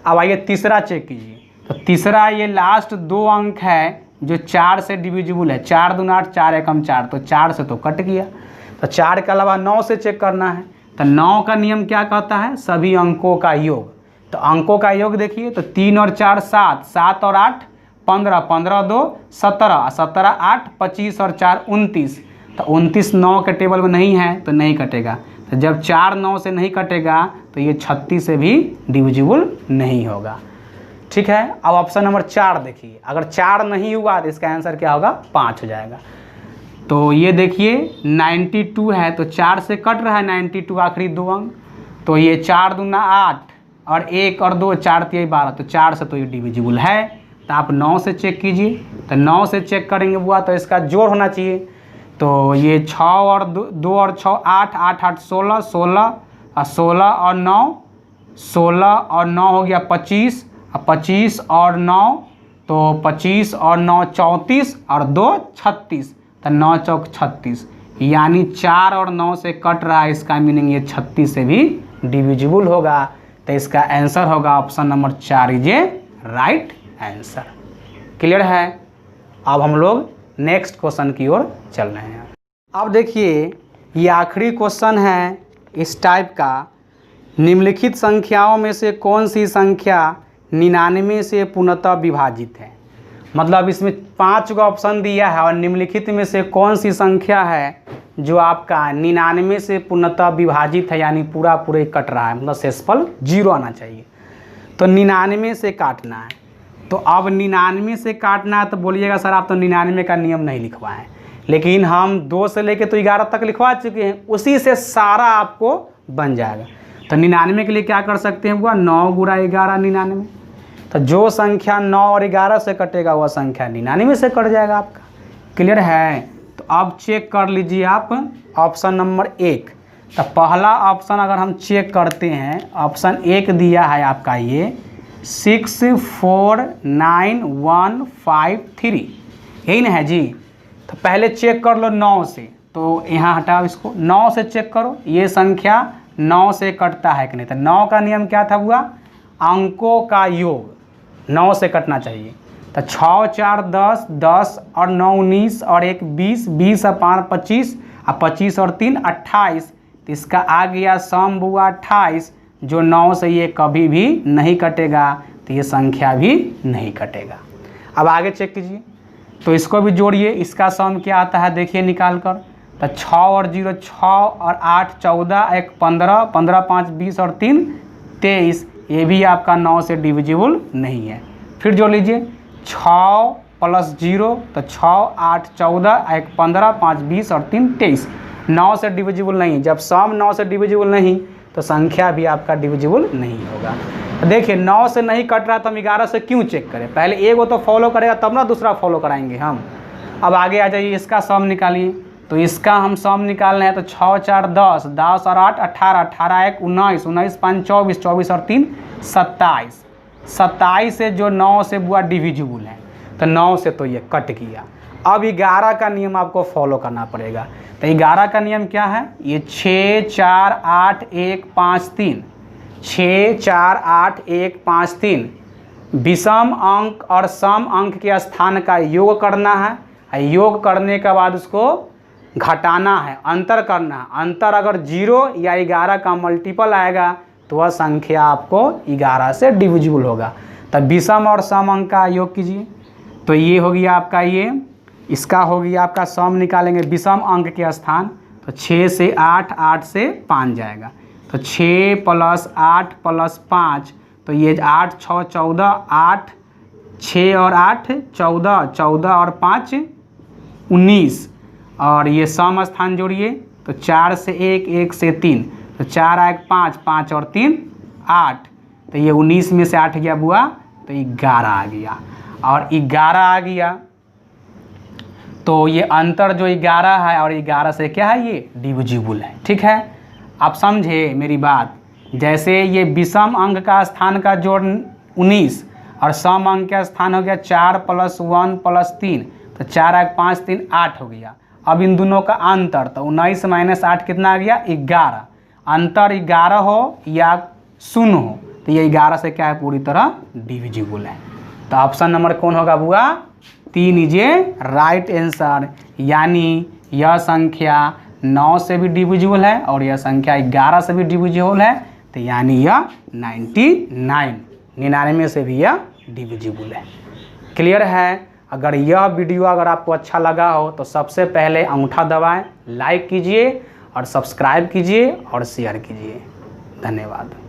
अब आइए तीसरा चेक कीजिए। तो तीसरा ये लास्ट 2 अंक है जो 4 से डिविजिबल है। 4 दूना 8, 4 एकम 4, तो 4 से तो कट गया। तो 4 के अलावा 9 से चेक करना है। तो 9 का नियम क्या कहता है, सभी अंकों का योग। तो अंकों का योग देखिए, तो 3 और 4 7, 7 और 8 15, 15 2 17, 17 8 25 और 4 29। तो 29 9 के टेबल में नहीं है, तो नहीं कटेगा। तो जब 4 9 से नहीं कटेगा, तो ये 36 से भी डिविजिबल नहीं होगा। ठीक है, अब ऑप्शन नंबर 4 देखिए। अगर 4 नहीं हुआ तो इसका आंसर क्या होगा, 5 हो जाएगा। तो ये देखिए 92 है, तो 4 से कट रहा है 92, आखिरी 2 अंक। तो ये 4 दूना 8 और 1 और 2 4 3 12, तो 4 से तो ये डिविजिबल है। तो आप 9 से चेक कीजिए। तो 9 से चेक करेंगे हुआ तो इसका जोड़ होना चाहिए। तो ये 6 और 2 और 6 8, 8 8 16, 16 और 16 और 9, 16 और 9 हो गया 25, और 25 और 9, तो 25 और 9 34 और 2 36। तो 9 चौक 36, यानी 4 और 9 से कट रहा है, इसका मीनिंग ये 36 से भी डिविजिबल होगा। तो इसका आंसर होगा option number 4 is a right answer. Clear है। अब हम लोग नेक्स्ट क्वेश्चन की ओर चल रहे हैं। अब देखिए ये आखिरी क्वेश्चन है इस टाइप का, निम्नलिखित संख्याओं में से कौन सी संख्या 99 से पूर्णतः विभाजित है। मतलब इसमें 5 का ऑप्शन दिया है और निम्नलिखित में से कौन सी संख्या है जो आपका 99 से पूर्णतः विभाजित है, यानी पूरा ही कट रहा है, मतलब शेषफल 0 आना चाहिए। तो 99 से काटना है। तो अब 99 से काटना है तो बोलिएगा सर आप तो 99 का नियम नहीं लिखवाएं, लेकिन हम 2 से लेके तो 11 तक लिखवा चुके हैं, उसी से सारा आपको बन जाएगा। तो 99 के लिए क्या कर सकते हैं, हुआ 9 गुणा 11 99। तो जो संख्या 9 और 11 से कटेगा वह संख्या 99 से कट जाएगा आपका। क्लियर है। तो अब चेक कर लीजिए आप ऑप्शन नंबर 1। तो पहला ऑप्शन अगर हम चेक करते हैं, ऑप्शन 1 दिया है आपका ये 6 4 9 1 5 3, यही ना है जी। तो पहले चेक कर लो 9 से, तो यहाँ हटाओ इसको, 9 से चेक करो ये संख्या 9 से कटता है कि नहीं। तो 9 का नियम क्या था, हुआ अंकों का योग 9 से कटना चाहिए। तो 6 4 10, 10 और 9 19 और 1 20, 20 और 5 25 और 25 और 3 28। तो इसका आ गया सम हुआ 28, जो 9 से ये कभी भी नहीं कटेगा, तो ये संख्या भी नहीं कटेगा। अब आगे चेक कीजिए, तो इसको भी जोड़िए, इसका सम क्या आता है देखिए निकाल कर। तो 6 और 0 6 और 8 14, 1 15, 15 5 20 और 3 23, ये भी आपका 9 से डिविजिबल नहीं है। फिर जोड़ लीजिए 6 + 0, तो 6 8 14, 1 15, 5 20 और 3 23, 9 से डिविजिबल नहीं। जब सम 9 से डिविजिबल नहीं तो संख्या भी आपका डिविजिबल नहीं होगा। तो देखिए 9 से नहीं कट रहा तो हम 11 से क्यों चेक करें, पहले एक वो तो फॉलो करेगा तब ना दूसरा फॉलो कराएंगे हम। अब आगे आ जाइए, इसका सम निकालिए। तो इसका हम सम निकालना है, तो 6 4 10, 10 और 8 18, 18 1 19, 19 5 24, 24 और 3 27, 27 से जो 9 से बुआ डिविजिबल है, तो 9 से तो ये कट गया। अब 11 का नियम आपको फॉलो करना पड़ेगा। तो 11 का नियम क्या है, ये 6 4 8 1 5 3, 6 4 8 1 5 3, विषम अंक और सम अंक के स्थान का योग करना है। योग करने के बाद उसको घटाना है, अंतर करना है। अंतर अगर 0 या 11 का मल्टीपल आएगा तो वह संख्या आपको 11 से डिविजिबल होगा। तब विषम और सम अंक का योग कीजिए। तो ये हो गया आपका, ये इसका हो गया आपका सम निकालेंगे विषम अंक के स्थान। तो 6 से 8, 8 से 5 जाएगा। तो 6 + 8 + 5, तो ये 8 × 6 = 14, 8 6 और 8 14, 14 और 5 19। और ये सम स्थान जोड़िए, तो 4 से 1, 1 से 3, तो 4 आए 5, 5 और 3 8। तो ये 19 में से 8 गया बुआ, तो 11 आ गया। और 11 आ गया तो ये अंतर जो 11 है और 11 से क्या है, ये डिविजिबल है। ठीक है, आप समझे मेरी बात। जैसे ये विषम अंक का स्थान का जोड़ 19 और सम अंक का स्थान हो गया 4 + 1 + 3, तो 4 आए 5 3 8 हो गया। अब इन दोनों का अंतर, तो 19 - 8 कितना आ गया, 11। अंतर 11 हो या 0 हो, तो ये 11 से क्या है, पूरी तरह डिविजिबल है। तो ऑप्शन नंबर कौन होगा बुआ, 3 इज ए राइट आंसर। यानी यह संख्या 9 से भी डिविजिबल है और यह संख्या 11 से भी डिविजिबल है। तो यानी यह 99 से भी यह डिविजिबल है। क्लियर है। अगर यह वीडियो अगर आपको अच्छा लगा हो तो सबसे पहले अंगूठा दबाएं, लाइक कीजिए और सब्सक्राइब कीजिए और शेयर कीजिए। धन्यवाद।